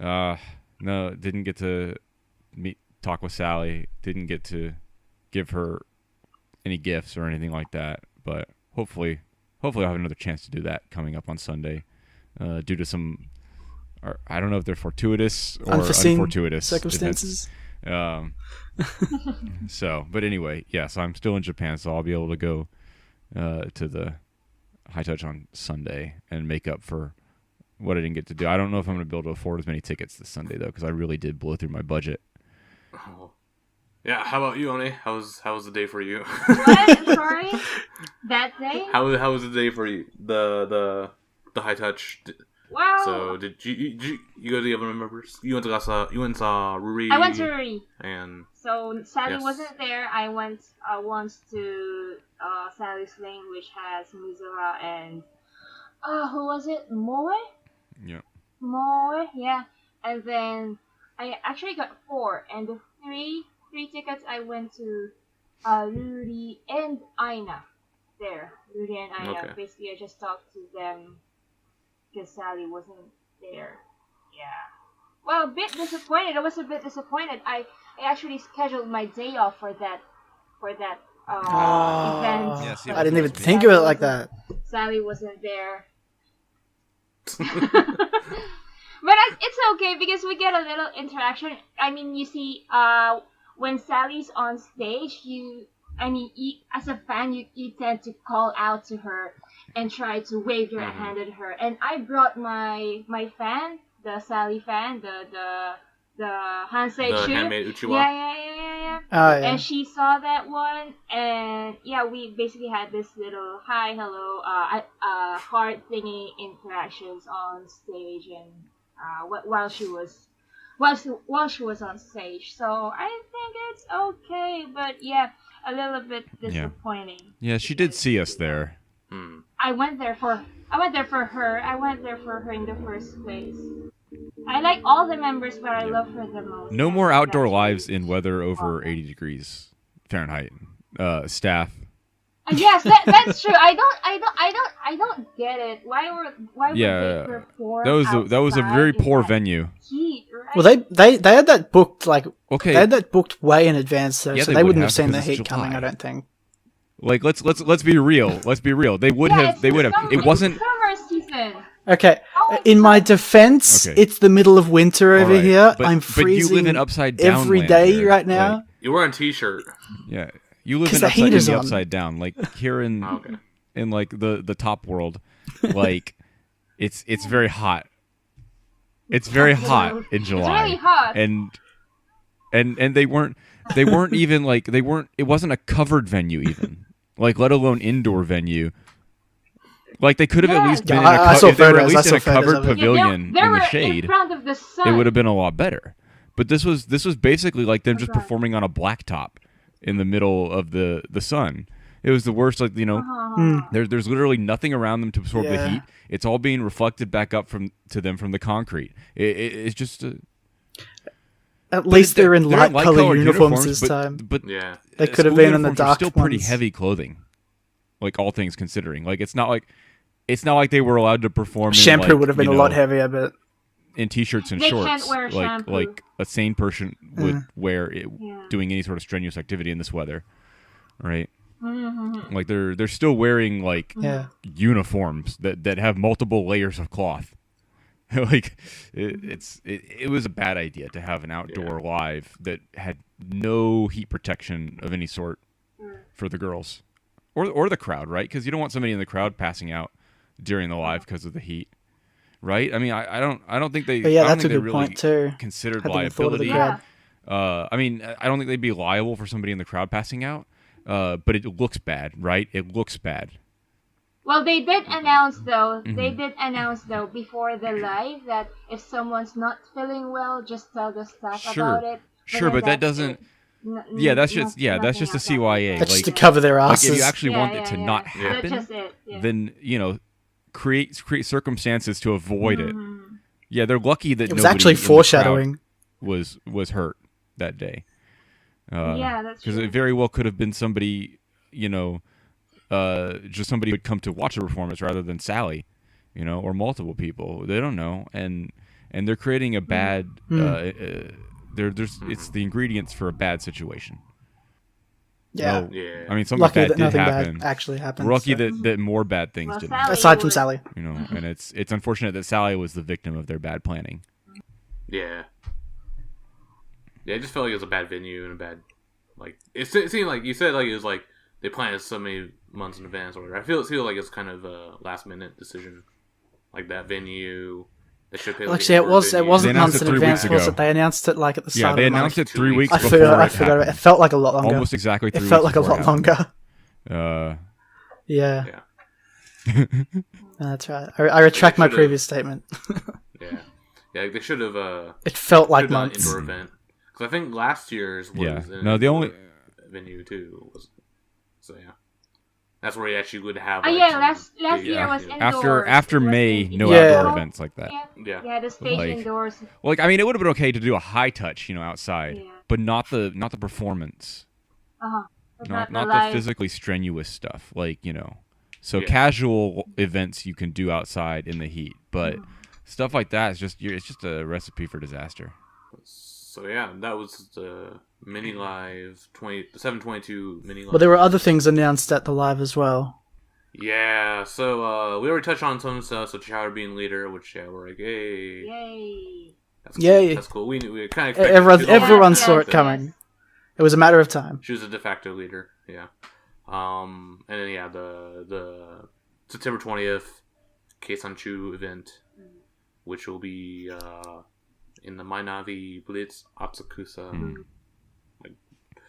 No, didn't get to talk with Sally. Didn't get to give her any gifts or anything like that. But hopefully I'll have another chance to do that coming up on Sunday. Due to some, I don't know if they're fortuitous or unfortuitous
circumstances.
So, but anyway, yes, I'm still in Japan, so I'll be able to go to the High Touch on Sunday and make up for what I didn't get to do. I don't know if I'm going to be able to afford as many tickets this Sunday though, because I really did blow through my budget.
Oh. Yeah, how about you, Onee? How was the day for you?
What? Sorry? That day?
How was the day for you? The High Touch.
Wow.
So did you go to the other members? You went to Ruri.
I went to Ruri.
And
so Sally
yes.
wasn't there. I went once to Sally's Lane, which has Mizura and who was it? Moe?
Yeah.
Moe, yeah. And then I actually got 4, and the three tickets I went to Ruri and Aina. There, Ruri and Aina.
Okay.
Basically, I just talked to them because Sally wasn't there. Yeah. Well, a bit disappointed. I was a bit disappointed. I actually scheduled my day off for that event.
Yeah, see,
I didn't even think of it like that.
Sally wasn't there. But it's okay because we get a little interaction. I mean, you see, when Sally's on stage, as a fan, you tend to call out to her and try to wave your hand at her. And I brought my fan, the Sally fan, the Hansei
the
Chu.
handmade Uchiwa.
Yeah.
Oh, yeah.
And she saw that one, and yeah, we basically had this little hi, hello, heart thingy interactions on stage, and while she was on stage. So I think it's okay, but yeah, a little bit disappointing.
Yeah, she did see us there.
I went there for her. I went there for her in the first place. I like all the members, but I love her the most.
No more outdoor lives in weather over 80 degrees Fahrenheit. Staff.
Yes, that's true. I don't get it. Why would they perform
that was a very poor venue.
Heat, right?
Well, they had that booked
Okay.
They had that booked way in advance, so
Yeah,
they wouldn't have
have,
seen the
because it's
heat coming.
July.
I don't think.
Like let's be real. Let's be real. They would have. It wasn't.
Summer season.
Okay,
Oh,
in my defense,
Okay.
it's the middle of winter over
Alright,
here.
but-
I'm
but
freezing
you live in upside down
every
land
day
here.
right now.
Like,
You were on T-shirt.
yeah, you live
'Cause
in
the heat is
the
on.
upside down. Like here in
Okay.
in like the top world, like it's very hot. It's very hot in July.
It's really hot.
And they weren't even like it wasn't a covered venue even, like let alone indoor venue. Like they could have at least been in
I saw
if they were at
photos,
least
I
in a
saw photos
covered
of it.
pavilion
they
in
were
the shade.
in front of the sun.
It would have been a lot better. But this was basically like them just
Okay.
performing on a blacktop in the middle of the sun. It was the worst. Like there's literally nothing around them to absorb the
Yeah.
heat. It's all being reflected back up to them from the concrete. It's just.
At least they're in light
light-colored
colored uniforms this time.
But
Yeah.
They could have
school
been in the
uniforms are
dark
still pretty
ones.
heavy clothing. Like all things considering, like it's not like they were allowed to perform.
Shampoo
in, like,
would have been
you
a lot
know,
heavier, but
in t-shirts and
They
shorts,
can't wear shampoo.
like a sane person would wear it,
Yeah.
doing any sort of strenuous activity in this weather, right?
Mm-hmm.
Like they're still wearing like
yeah.
uniforms that have multiple layers of cloth. Like it was a bad idea to have an outdoor live that had no heat protection of any sort for the girls or the crowd, right? Because you don't want somebody in the crowd passing out during the live because of the heat, right? I mean, I don't think they.
But yeah,
I don't
that's a
think they
good
really
point too.
considered
Hadn't even thought of the
liability.
crowd.
I mean, I don't think they'd be liable for somebody in the crowd passing out. But it looks bad, right? It looks bad.
Well, they did announce though.
Mm-hmm.
They did announce though before the live that if someone's not feeling well, just tell the staff about it.
Sure, but that doesn't. That's just a CYA.
That's
like,
just to cover their
like
asses.
if you actually want it to not happen,
That's just it. Yeah.
then create circumstances to avoid it. Yeah, they're lucky that
It was
nobody
actually
in the
foreshadowing.
crowd was hurt that day.
Yeah, that's
because
true.
it very well could have been somebody, just somebody who would come to watch a performance rather than Sally, or multiple people. They don't know, and and they're creating a bad. It's the ingredients for a bad situation.
Yeah.
No, I mean, something
Lucky
bad
that
did
nothing
happen.
bad actually happened.
Lucky
so.
that more bad things didn't happen.
Aside from Sally.
You know, and it's unfortunate that Sally was the victim of their bad planning.
Yeah. Yeah, it just felt like it was a bad venue and a bad, like, it seemed like, you said, like, it was like, they planned it so many months in advance or whatever. I feel like it's kind of a last minute decision. Like, that venue, they should pay.
Actually, it wasn't months in advance, was it? They announced it, like, at the start
they
of the
announced
month.
it 3 weeks
I
before
forgot about it. It felt like a lot longer.
Almost exactly 3 weeks.
It felt like a
before
lot longer.
Yeah.
That's right. I retract my previous statement.
Yeah, they should have.
It felt like months.
Indoor event, because I think last year's was
the only
venue too. So yeah, that's where you actually would have.
Last year was indoors.
After May, no outdoor events like that.
Yeah, the stage indoors.
Well, like, I mean, it would have been okay to do a high touch, outside, but not the performance. Not the physically strenuous stuff, like, So casual events you can do outside in the heat, but stuff like that is it's just a recipe for disaster.
So yeah, that was the mini live 722 mini live.
But there were other things announced at the live as well.
Yeah, so we already touched on some stuff. So Chowder being leader, which we're like, hey,
yay,
that's cool.
Yay!
That's cool. We kind of
everyone saw it coming. It was a matter of time.
She was a de facto leader. Yeah. And then the September 20th Keisanchu event, which will be in the Mainavi Blitz Atsukusa.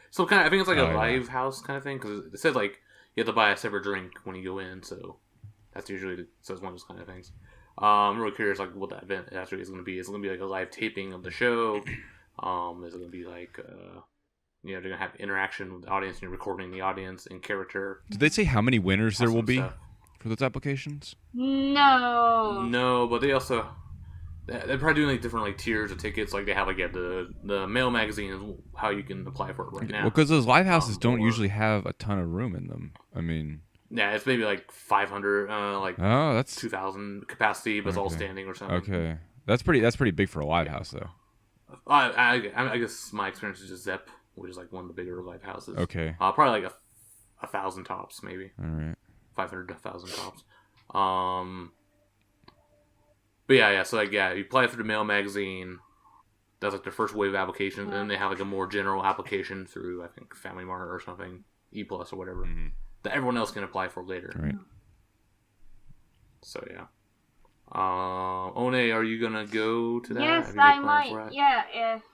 So I think it's like a live house kind of thing, because it said like you have to buy a separate drink when you go in, so that's usually one of those kind of things. I'm really curious like what that event actually is going to be. Is it going to be like a live taping of the show? Is it going to be like they're going to have interaction with the audience and you're recording the audience in character?
Did they say how many winners there will be for those applications?
No,
but they also they're probably doing like different like tiers of tickets. Like they have like the mail magazine is how you can apply for it right now.
Well, because those live houses don't usually have a ton of room in them. I mean,
yeah, it's maybe like 500,
that's
2,000 capacity, but it's all standing or something.
Okay, that's pretty big for a live house though.
I guess my experience is just Zepp, which is like one of the bigger live houses.
Okay,
probably like 1,000 tops, maybe.
All right,
500 to 1,000 tops. But yeah, so like, you apply through the mail magazine. That's like the first wave of applications, and then they have like a more general application through, I think, Family Mart or something, E Plus or whatever, that everyone else can apply for later.
Right.
So yeah. Onee, are you gonna go to that?
Yes, I might. Yeah,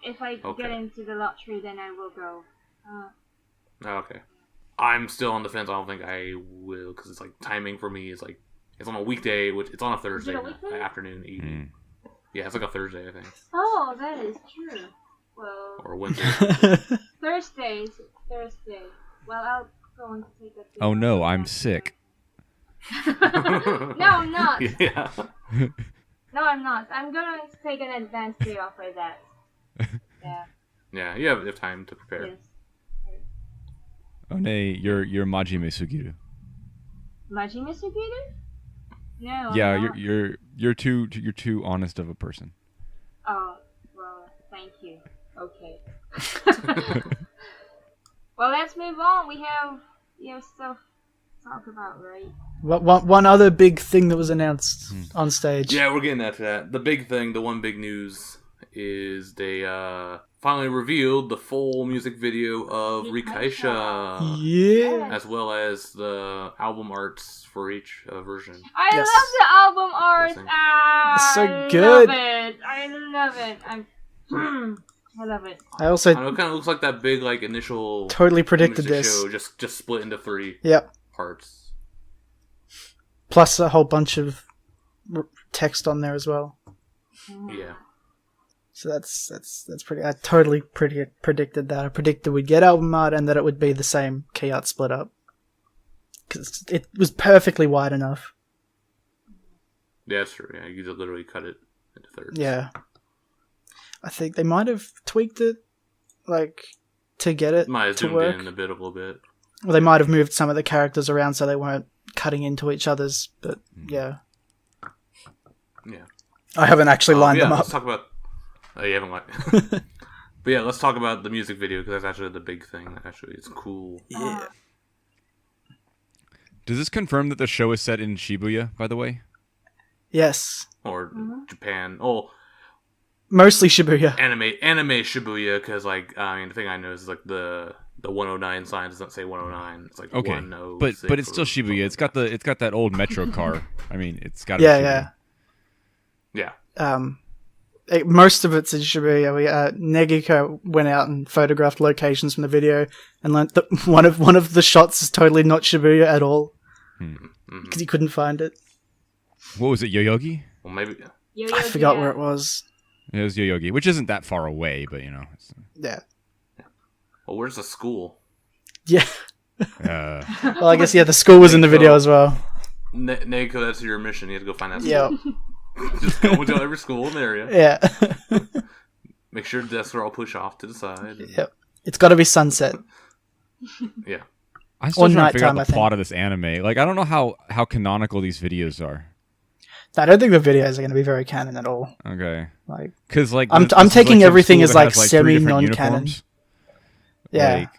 if I get into the lottery, then I will go.
Okay. I'm still on the fence. I don't think I will, because it's like timing for me is like, it's on a weekday, which it's on a Thursday afternoon, evening. Yeah, it's like a Thursday, I think.
Oh, that is true. Well,
or Wednesday.
Thursday. Well, I'll go and take a.
Oh no, I'm sick.
No, I'm not.
Yeah.
No, I'm not. I'm gonna take an advance day off for that. Yeah.
Yeah, you have time to prepare.
Yes.
Onee, you're Majime Sugiru.
Majime Sugiru? No.
Yeah, you're too honest of a person.
Oh, well, thank you. Okay. Well, let's move on. We have stuff to talk about, right?
One other big thing that was announced on stage.
Yeah, we're getting to that. The big thing, the one big news is they finally revealed the full music video of Rikaisha.
Yeah.
As well as the album arts for each version.
I love the album art.
It's so good.
I love it. I love it.
I also.
It kind of looks like that big like initial.
Totally predicted this.
Show, just split into 3 parts.
Plus a whole bunch of text on there as well.
Yeah.
So that's pretty. I totally predicted that. I predicted we'd get album art and that it would be the same key art split up, because it was perfectly wide enough.
Yeah, that's true. Yeah, you could literally cut it into thirds.
Yeah, I think they might have tweaked it, like, to get it
might have
to
zoomed
work.
in a bit, a little bit.
Well, they might have moved some of the characters around so they weren't cutting into each other's. But yeah. I haven't actually lined them up.
Let's talk about. Oh, you haven't But yeah, let's talk about the music video because that's actually the big thing. Actually, it's cool.
Yeah.
Does this confirm that the show is set in Shibuya, by the way?
Yes.
Or Japan. Oh,
mostly Shibuya.
Anime Shibuya, because like the thing I know is like the 109 sign doesn't say 109. It's like
okay,
106
but it's still Shibuya. It's got that old metro car. I mean, it's got
yeah.
Yeah.
Most of it's in Shibuya. Negiko went out and photographed locations from the video and learnt that one of the shots is totally not Shibuya at all because he couldn't find it.
What was it, Yoyogi?
Well, maybe.
I forgot where it was.
It was Yoyogi, which isn't that far away, but you know.
Yeah.
Well, where's the school?
Yeah. Well, I guess the school was in the video as well.
Negiko, that's your mission. You have to go find that school.
Yeah.
Just go to every school in the area.
Yeah.
Make sure desks are all pushed off to the side.
Yep. It's got to be sunset.
Yeah.
I'm still trying to figure out
nighttime,
the plot of this anime. Like, I don't know how canonical these videos are.
I don't think the videos are going to be very canon at all.
Okay.
Like,
because
I'm taking everything as like semi non-canon. Yeah.
Like,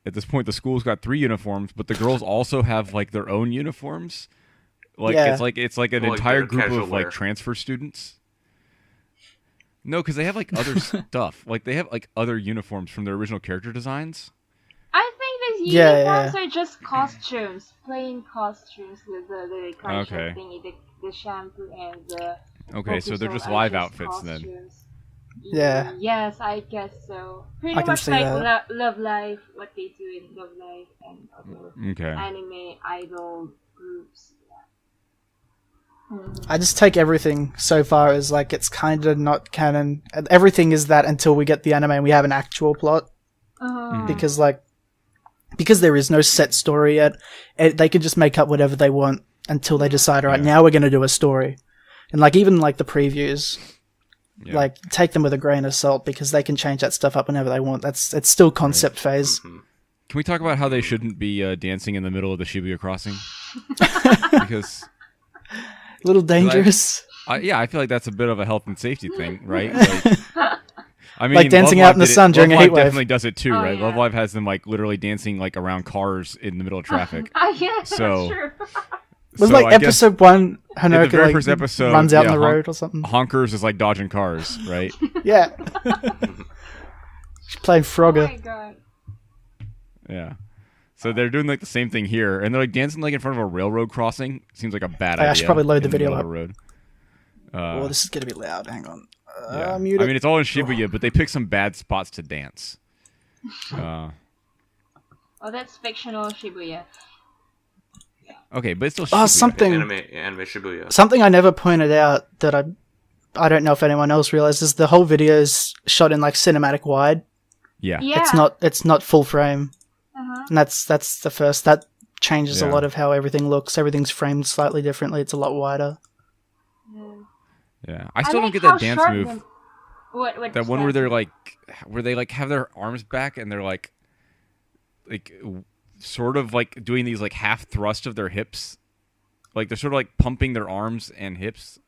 at this point, the school's got 3 uniforms, but the girls also have like their own uniforms. Like it's like an entire group of like transfer students. No, because they have like other stuff. Like they have like other uniforms from their original character designs.
I think these uniforms are just costumes, plain costumes with the Rikaisha thingy, the shampoo and the.
Okay, so they're just live outfits
costumes.
then.
Yeah.
Yes, I guess so. Pretty
I can
much
see
like
that.
Love Life, what they do in Love Life and other anime idol groups.
I just take everything so far as like it's kind of not canon. Everything is that until we get the anime and we have an actual plot. Because there is no set story yet, they can just make up whatever they want until they decide, all right, now we're going to do a story. And like even like the previews, like take them with a grain of salt because they can change that stuff up whenever they want. It's still concept phase.
Can we talk about how they shouldn't be dancing in the middle of the Shibuya crossing? Because
a little dangerous.
I feel like that's a bit of a health and safety thing, right? Like, I mean,
like dancing out in the sun during a heat wave.
Definitely does it too, right? Yeah. Love Live has them like literally dancing like around cars in the middle of traffic.
Yeah,
so,
that's true.
Was like episode 1, Hanoka
the very first episode,
runs out on the road or something.
Honkers is like dodging cars, right?
Yeah. She's playing Frogger.
Oh my god.
Yeah. So they're doing like the same thing here, and they're like dancing like in front of a railroad crossing. Seems like a bad idea.
I should probably load the video up.
Road.
This is gonna be loud. Hang on.
Yeah. I mean, it's all in Shibuya, but they pick some bad spots to dance.
Oh, that's fictional Shibuya.
Okay, but it's still Shibuya.
Something
anime Shibuya.
Something I never pointed out that I don't know if anyone else realizes, the whole video is shot in like cinematic wide.
Yeah.
It's not full frame. And that's the first. That changes a lot of how everything looks. Everything's framed slightly differently. It's a lot wider.
Yeah, I still don't get that dance move.
What
that one where they're like, where they like have their arms back and they're like sort of like doing these like half thrust of their hips, like they're sort of like pumping their arms and hips.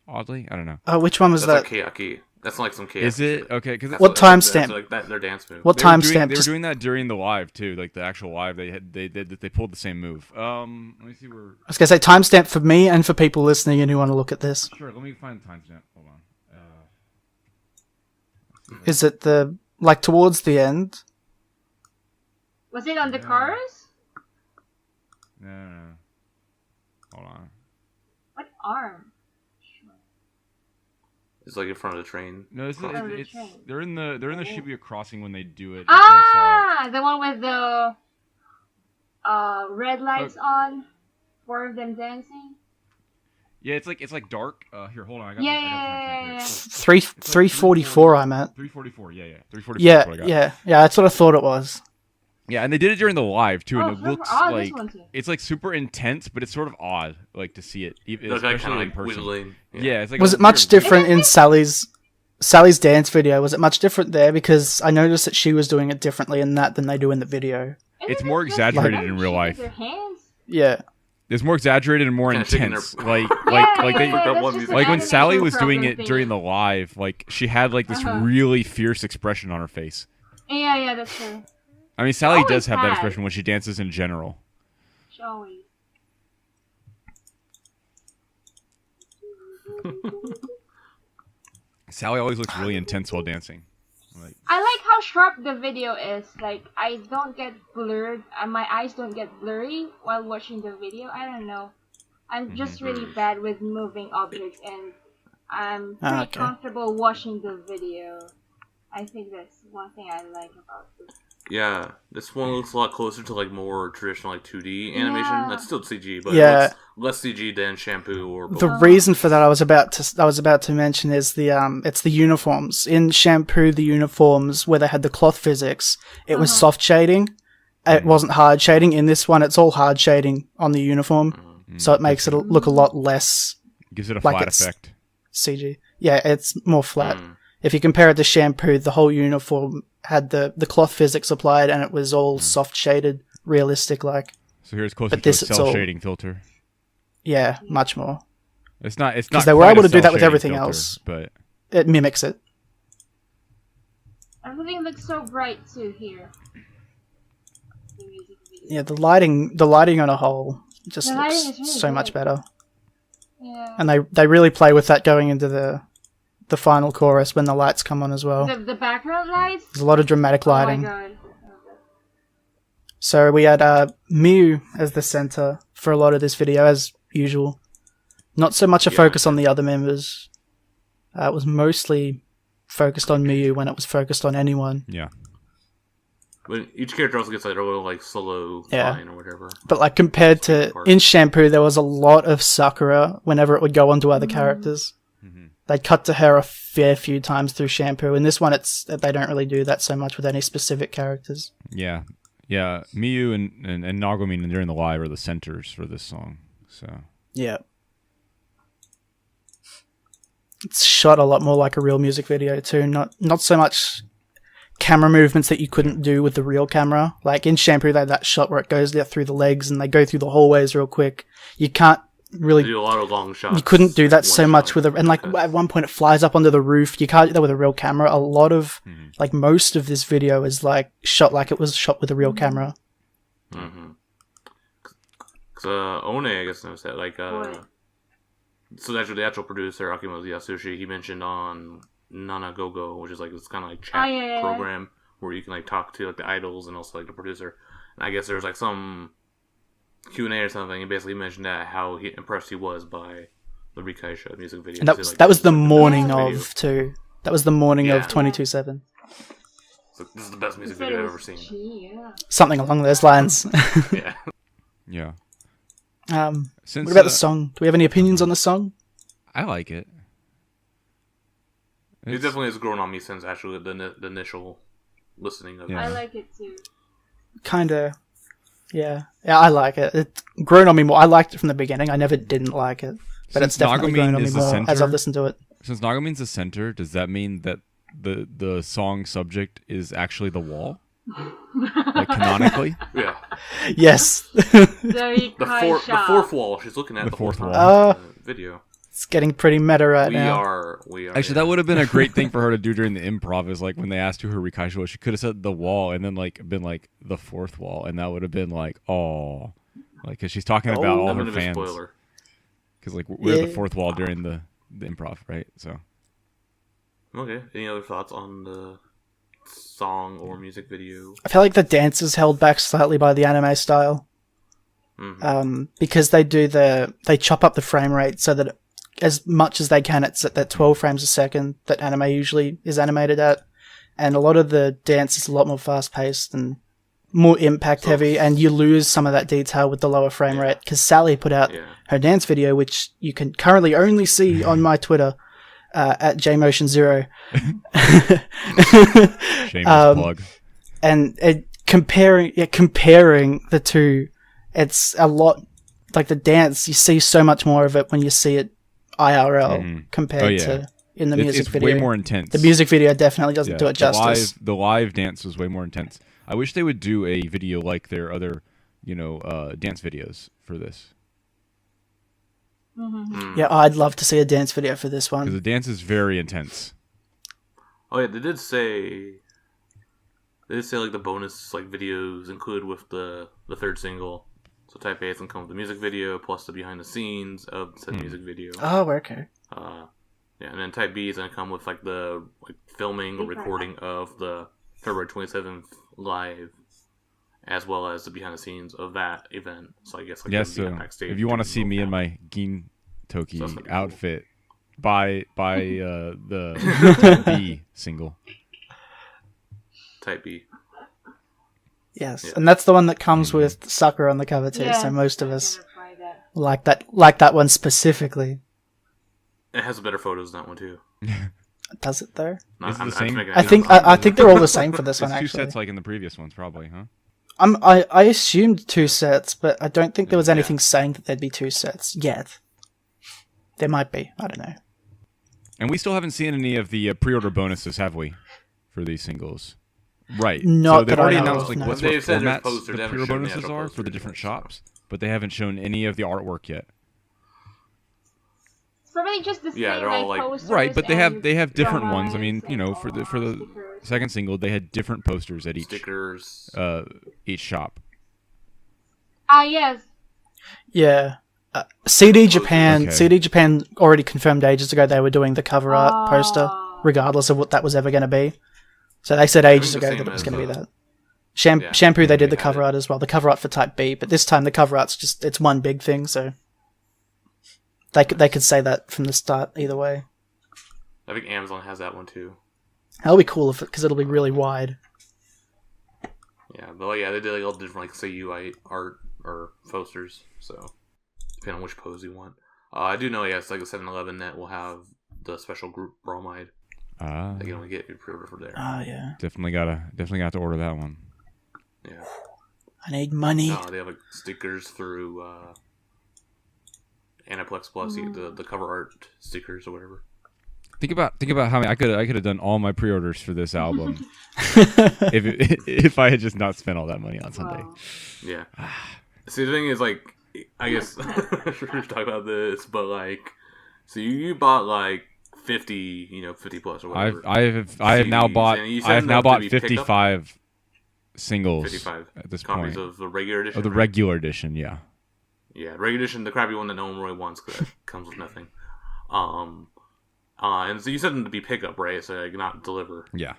Oddly, I don't know.
Which one was that?
Like Keyaki. That's like some Keyaki.
Is it okay? Because
what timestamp?
Like their dance move.
What timestamp?
They were doing that during the live too, like the actual live. They pulled the same move. Let me see where.
I was gonna say timestamp for me and for people listening and who want to look at this.
Sure, let me find the timestamp. Hold on.
Is it the like towards the end?
Was it on the cars?
No. Hold on.
What arm?
It's like in front of the train.
No, it's they're in the Shibuya crossing when they do it.
The one with the red lights on, 4 of them dancing.
Yeah, it's like dark. Here, hold on. I got
Yeah.
344. I'm at
344. Yeah. 344.
Yeah. That's what I thought it was.
Yeah, and they did it during the live too, and it looks like
this one
it's like super intense, but it's sort of odd, like to see it, especially
kind of
in
like
person.
whittling.
Yeah, it's like.
Was it much different in Sally's dance video? Was it much different there? Because I noticed that she was doing it differently in that than they do in the video.
It's more exaggerated in real life.
Their hands?
Yeah.
It's more exaggerated and more
Kinda shaking
intense.
their-
Like
that's just an
like when Sally was doing
animation
it
program
during the
thing.
live, like she had like this
Uh-huh.
really fierce expression on her face.
Yeah, that's true.
I mean, Sally
Always
does have that
has.
expression when she dances in general.
She always.
Sally always looks really intense while dancing. Like,
I like how sharp the video is. Like, I don't get blurred, and my eyes don't get blurry while watching the video. I don't know. I'm just really bad with moving objects, and I'm pretty
Okay.
comfortable watching the video. I think that's one thing I like about this.
Yeah, this one looks a lot closer to like more traditional like 2D animation.
Yeah.
That's still CG, but
Yeah.
it looks less CG than Shampoo or
The
Pokemon.
reason for that I was about to mention is it's the uniforms. In Shampoo, the uniforms where they had the cloth physics, it was soft shading. It wasn't hard shading. In this one, it's all hard shading on the uniform, so it makes it look a lot less
gives it a
Like
flat
it's-
effect.
CG. Yeah, it's more flat.
Mm.
If you compare it to Shampoo, the whole uniform had the cloth physics applied, and it was all soft shaded, realistic. Like,
So here's closer
But
to a
this, it's
cell
all-
shading filter.
yeah, much more.
It's not. It's
'Cause
not.
they were
quite
able
a
to do that with
cell-shading
everything
filter,
else.
but
It mimics it.
Everything looks so bright too here. The music video.
Yeah, the lighting on a whole just
The lighting
looks
is really
so much
good.
better.
Yeah.
And they really play with that going into the final chorus when the lights come on as well.
The background lights.
There's a lot of dramatic lighting.
Oh my god.
So we had Miu as the center for a lot of this video, as usual. Not so much a focus on the other members. It was mostly focused on Miu when it was focused on anyone.
yeah.
But each character also gets like their little like solo
Yeah.
line or whatever.
But like compared to
Part.
in Shampoo, there was a lot of Sakura whenever it would go on to other characters. They'd cut to her a fair few times through Shampoo. In this one, they don't really do that so much with any specific characters.
Yeah. Yeah. Miyu and Nagomin during the live are the centers for this song. So
Yeah. It's shot a lot more like a real music video too. Not so much camera movements that you couldn't do with the real camera. Like in Shampoo, they had that shot where it goes there through the legs and they go through the hallways real quick. You can't
They
really.
do a lot of long shots.
You couldn't do that
one
so
shot,
much with and like
because-
at one point it flies up onto the roof. You can't do that with a real camera. A lot of like most of this video is like shot like it was shot with a real camera.
Mm-hmm. Cause Onee, I guess knows that. Like,
What?
so actually the actual producer Akimoto Yasushi, he mentioned on Nanagogo, which is like this kind of like chat
Oh, yeah.
program where you can like talk to like the idols and also like the producer. And I guess there's like some Q&A or something, and basically mentioned that how impressed he was by the Rikaisha music video.
And that
He
was
said, like,
that was the
this is, like,
morning
best video.
of too. That was the morning
Yeah.
of 22/7.
It's like, this is the best music
Said
video
it
I've ever
was
seen.
cheap, yeah.
Something along those lines.
Yeah.
yeah.
What about the song? Do we have any opinions on the song?
I like it.
It definitely has grown on me since actually the initial listening of
Yeah.
I
it.
like it too.
Kinda. Yeah, I like it. It's grown on me more. I liked it from the beginning. I never didn't like it, but
Since
it's definitely
Nagomin
grown on me
is the
more as
center-
I've listened to it.
Since Nagomin's the center, does that mean that the song subject is actually the wall? Like canonically?
Yeah.
Yes,
The
The fourth wall. She's looking at
The
the fourth
fourth
wall.
wall.
in the video.
it's getting pretty meta right
We
now.
are.
Actually, that would have been a great thing for her to do during the improv. Is like when they asked who her Rikaisha was, she could have said the wall and then like been like the fourth wall, and that would have been like, oh, like because she's talking about all
That
her
would have been a
fans.
spoiler.
Because like we're the
Yeah.
fourth wall during the improv, right? So
Okay. Any other thoughts on the song or music video?
I feel like the dance is held back slightly by the anime style, because they chop up the frame rate so that as much as they can, it's at that 12 frames a second that anime usually is animated at, and a lot of the dance is a lot more fast paced and more impact heavy, and you lose some of that detail with the lower frame rate. Because Sally put out
Yeah.
her dance video, which you can currently only see on my Twitter at JMotion0.
shameless plug.
And comparing the two, it's a lot like the dance. You see so much more of it when you see it IRL compared
Oh, yeah.
to in the
It's
music video.
way more intense.
The music video definitely doesn't
Yeah,
do it justice.
The live dance was way more intense. I wish they would do a video like their other, dance videos for this.
Mm-hmm.
Yeah, I'd love to see a dance video for this
Because
one.
the dance is very intense.
Oh yeah, they did say like the bonus like videos included with the third single. So Type A is gonna come with the music video plus the behind the scenes of said music video.
Oh, okay.
Yeah, and then Type B is gonna come with like the filming or recording of the February 27th live, as well as the behind the scenes of that event. So I guess
So
backstage.
if you want to see me in my Gin Toki outfit, buy the B single.
Type B.
Yes,
Yeah.
and that's the one that comes with Sakura on the cover too.
Yeah,
so most of us
I'm gonna try that.
like that one specifically.
It has better photos than that one too.
Does it though?
Is it the same?
I think they're all the same for this
It's
one.
two
Actually,
sets like in the previous ones, probably, huh?
I assumed 2 sets, but I don't think there was anything saying that there'd be 2 sets yet. There might be. I don't know.
And we still haven't seen any of the pre-order bonuses, have we, for these singles? Right.
Not
so they've
that I
already
know
announced
of,
like
no.
what
They've said there's
formats
posters,
the
they haven't
pre-order
shown the
bonuses
actual
are for the
posters
different
yet.
shops, but they haven't shown any of the artwork yet.
Probably just the
Yeah,
same
they're all,
like
like-
posters
Right, but they
and
have different ones. I
drawings
mean, you
and
know, for the
stickers.
second single, they had different posters at
Stickers.
each shop.
Yes.
Yeah. CD Japan.
Okay.
CD Japan already confirmed ages ago they were doing the cover art poster, regardless of what that was ever going to be. So they said ages
the
ago
same
that it was
as,
going to be that.
yeah,
Shampoo, they did
they
the
had
cover
it.
art as well. The cover art for Type B, but this time the cover art's it's one big thing. So they could say that from the start either way.
I think Amazon has that one too.
That'll be cool because it'll be really wide.
Yeah, but yeah, they did like all different like say UI art or posters. So depending on which pose you want. I do know yes, like a 7-Eleven that will have the special group bromide.
Ah,
That you can only get your pre-order for there.
Oh yeah.
definitely got to order that one.
Yeah.
I need money.
They have like stickers through Aniplex Plus, the cover art stickers or whatever.
Think about how many I could have done all my pre-orders for this album if I had just not spent all that money on Sunday.
Wow.
Yeah. See, the thing is, like, I guess we're talking about this, but like, so you bought like 50, 50 plus or whatever.
I have now
CDs,
bought
and you set them
now
up to
bought
be picked up?
55 singles
55
at this
copies
point
of the regular edition.
of the
right?
regular edition. Yeah.
Yeah, regular edition, the crappy one that no one really wants because it comes with nothing. And so you said them to be pickup, right? So like not deliver.
Yeah.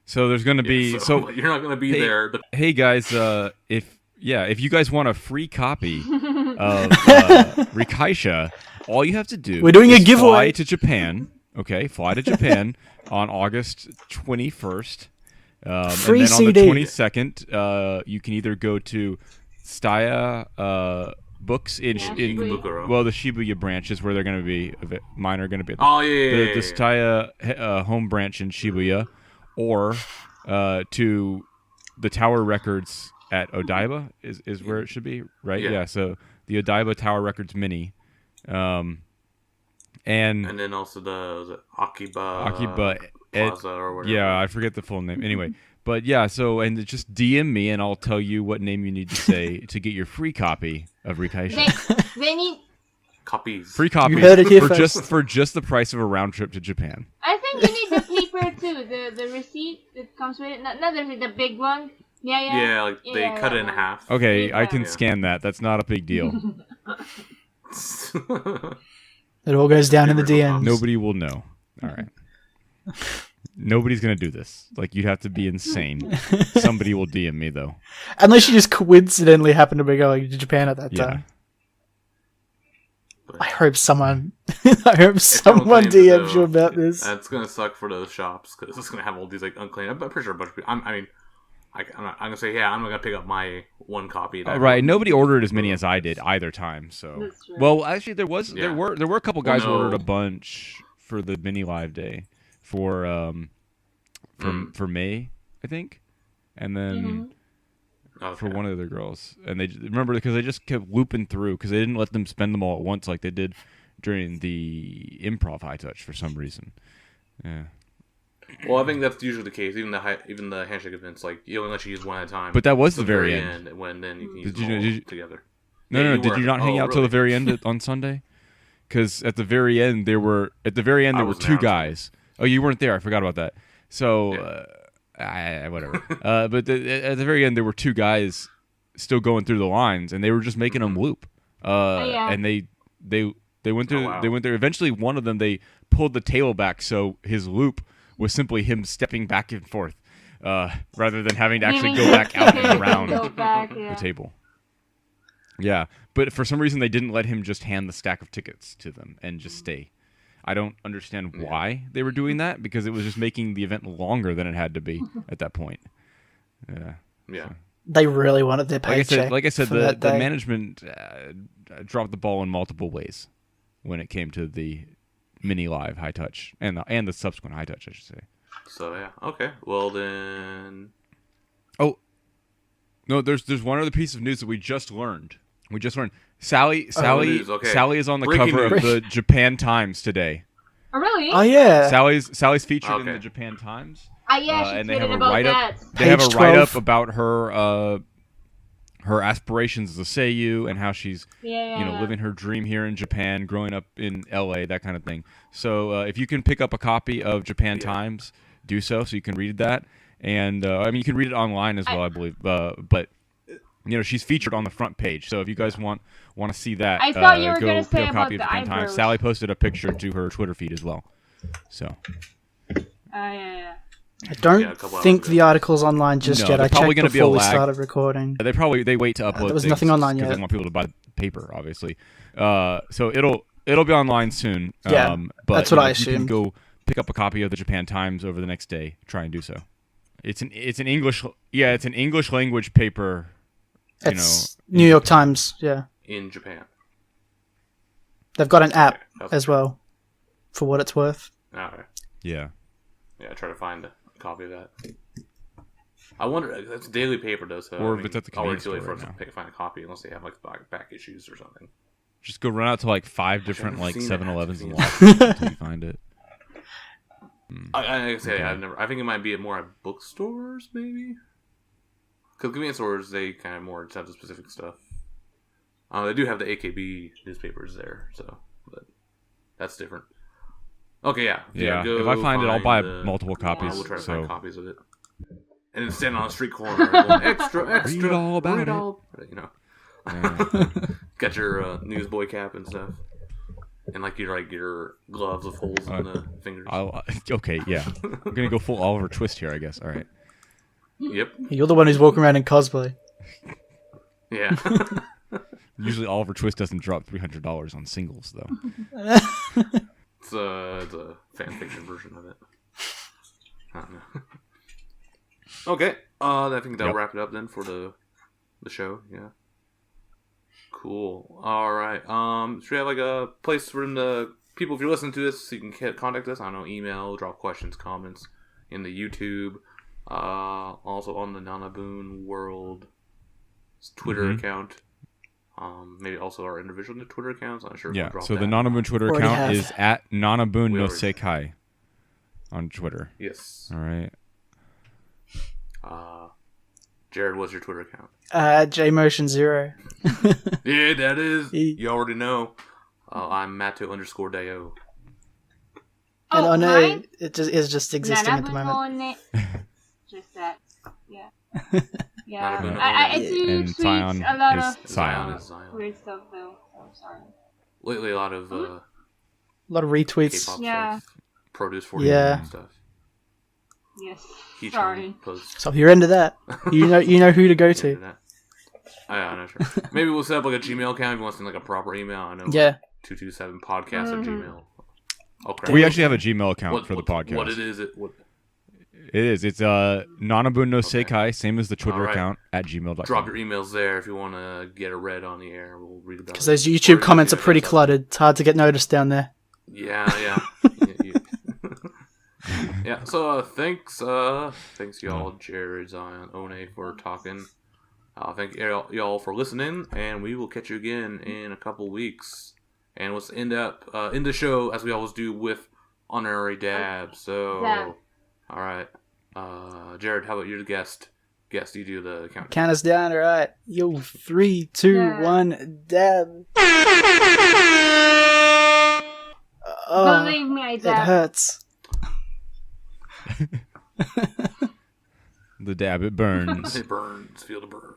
So there's going to be
Yeah,
so
you're not going to be
hey,
there.
Hey guys, if you guys want a free copy of Rikaisha, all you have to do
We're doing a
is
giveaway.
fly to Japan. Okay, fly to Japan on August 21st.
Free
and then
CD.
on the 22nd, you can either go to Tsaya Books in
Ikebukuro.
well, the Shibuya branch is where they're going to be. Mine are going to be at
Oh yeah.
the Tsaya home branch in Shibuya, or to the Tower Records at Odaiba is where it should be, right?
Yeah.
So the Odaiba Tower Records Mini, and
then also was it Akiba Plaza or whatever.
yeah, I forget the full name. Anyway, but yeah, so and just DM me and I'll tell you what name you need to say to get your free copy of Rikaisha.
They need.
Copies.
Free copies
heard it here
for
first.
just the price of a round trip to Japan.
I think you need the paper too. The receipt that comes with it. Not the receipt, the big one. Yeah.
Yeah, like they
Yeah,
cut it
that
in
one.
half.
Okay, I can
Yeah.
scan that. That's not a big deal.
It all goes down in the
Original
DMs.
copies.
Nobody will know. All right. Nobody's gonna do this. Like you'd have to be insane. Somebody will DM me though.
Unless you just coincidentally happen to be going to Japan at that
Yeah.
time.
But
I hope someone someone
claims it,
DMs
though,
you about this.
That's gonna suck for those shops because it's gonna have all these like unclaimed. I'm pretty sure a bunch of people. I'm gonna say yeah. I'm gonna pick up my one copy. That
Right. Nobody ordered as many as I did either time. So.
That's true.
Well, actually, there
Yeah.
were a couple guys who
no.
ordered a bunch for the mini live day for for May, I think, and then.
Okay.
For one of the other girls, and they remember because they just kept looping through because they didn't let them spend them all at once like they did during the improv high touch for some reason. Yeah,
Well, I think that's usually the case. Even the handshake events, like you only let you use one at a time.
but that was
Till
the very end.
when then you can use
Did
them
you-
all
did you-
together.
No,
Yeah,
no,
you
did
were.
you not hang
Oh,
out till the
really?
very end on Sunday? because at the very end there were two guys. Oh, you weren't there. I forgot about that. So whatever. But at the very end there were two guys still going through the lines, and they were just making them loop. And they went through. They went there. Eventually, one of them they pulled the table back, so his loop was simply him stepping back and forth, rather than having to actually go back out and around the table. Yeah, but for some reason they didn't let him just hand the stack of tickets to them and just stay. I don't understand why they were doing that, because it was just making the event longer than it had to be at that point. Yeah.
Yeah.
So.
They really wanted their paycheck.
Like I said, the management dropped the ball in multiple ways when it came to the mini live high touch and the subsequent high touch, I should say.
So yeah, okay. Well then.
Oh, no. There's one other piece of news that we just learned. Sally is on the cover of the Japan Times today.
Oh really?
Oh yeah.
Sally's featured in the Japan Times.
Yeah, she
and they have a
about
write-up.
that.
They have a write-up
12.
about her aspirations as a seiyuu and how she's living her dream here in Japan, growing up in LA, that kind of thing. So if you can pick up a copy of Japan Times, do so you can read that. And you can read it online as well, I believe. But she's featured on the front page. So if you guys want to see that,
I thought you were
go
gonna
pick
say
up a copy of
about
Japan
the
Times.
eyebrows.
Sally posted a picture to her Twitter feed as well. So.
Yeah.
I don't think the article's online just yet. I checked before we started recording.
They wait to upload.
There was nothing online yet
because they want people to buy the paper, obviously. So it'll be online soon.
Yeah,
but
that's what I
assumed. You can
assumed.
go pick up a copy of the Japan Times over the next day. Try and do so. It's an English language paper.
It's New York Times. Yeah,
in Japan.
They've got an app as well, for what it's worth.
All right.
Yeah.
Yeah, try to find a copy of that. I wonder, that's a daily paper though, so
or if it's at the convenience store
for
right
us to find a copy unless they have like back issues or something.
Just go run out to like 5 different 7-Elevens and watch it until you find it.
I think it might be more at bookstores maybe. Because convenience stores they kind of more have the specific stuff. They do have the AKB newspapers there, so but that's different. Okay, yeah.
If I find it, I'll buy multiple copies.
We'll try to
so.
find copies of it. And then stand on a street corner and go, extra.
Read all about it.
Got your newsboy cap and stuff. And like your gloves with holes in the fingers.
Okay, yeah. I'm going to go full Oliver Twist here, I guess. All right.
Yep.
You're the one who's walking around in cosplay.
Yeah.
Usually Oliver Twist doesn't drop $300 on singles, though.
It's a fan fiction version of it. I don't know. Okay, I think that'll wrap it up then for the show. Yeah. Cool. All right. Should we have like a place for the people, if you're listening to this, so you can contact us? I don't know, email, drop questions, comments in the YouTube. Also on the Nanabun World Twitter account. Maybe also our individual Twitter accounts. I'm not sure if we'll drop
so
that.
the Nanabun Twitter account is at nanbunnosekai on Twitter.
Yes.
All right.
Jarryd, what's your Twitter account?
JMotion0.
Yeah, that is. You already know. I'm Matto _Dayo.
And Onee is just existing at the moment.
Just that. Yeah.
Yeah.
I do tweet
Tzion
a lot
is
of
Tzion.
weird stuff though. I'm sorry.
Lately, a lot of
retweets.
K-pop
Yeah.
stuff. Produce for you
Yeah.
and stuff.
Yes.
Keychain
Sorry.
posts.
So if you're into that, you know who to go to.
I'm not sure. Maybe we'll set up like a Gmail account if you want to send like a proper email. I know.
Yeah.
227podcast at Gmail. Okay.
We actually have a Gmail account for the podcast.
What it is?
It is. It's nanbunnosekai, same as the Twitter account at gmail.com.
Drop your emails there if you want to get a read on the air. We'll read about it.
Because those YouTube comments are pretty cluttered. It's hard to get noticed down there.
Yeah. Yeah. So thanks y'all, Jarryd, Tzion, Onee, for talking. Thank y'all for listening, and we will catch you again in a couple weeks. And let's end the show as we always do with honorary dab. So, all right, Jarryd, how about you're the guest? You do the count.
Count us down, all right. Yo, 3, 2, 1, dab. Oh,
Believe me, I
it
dab.
hurts.
The dab, it burns.
It burns. Feel the burn.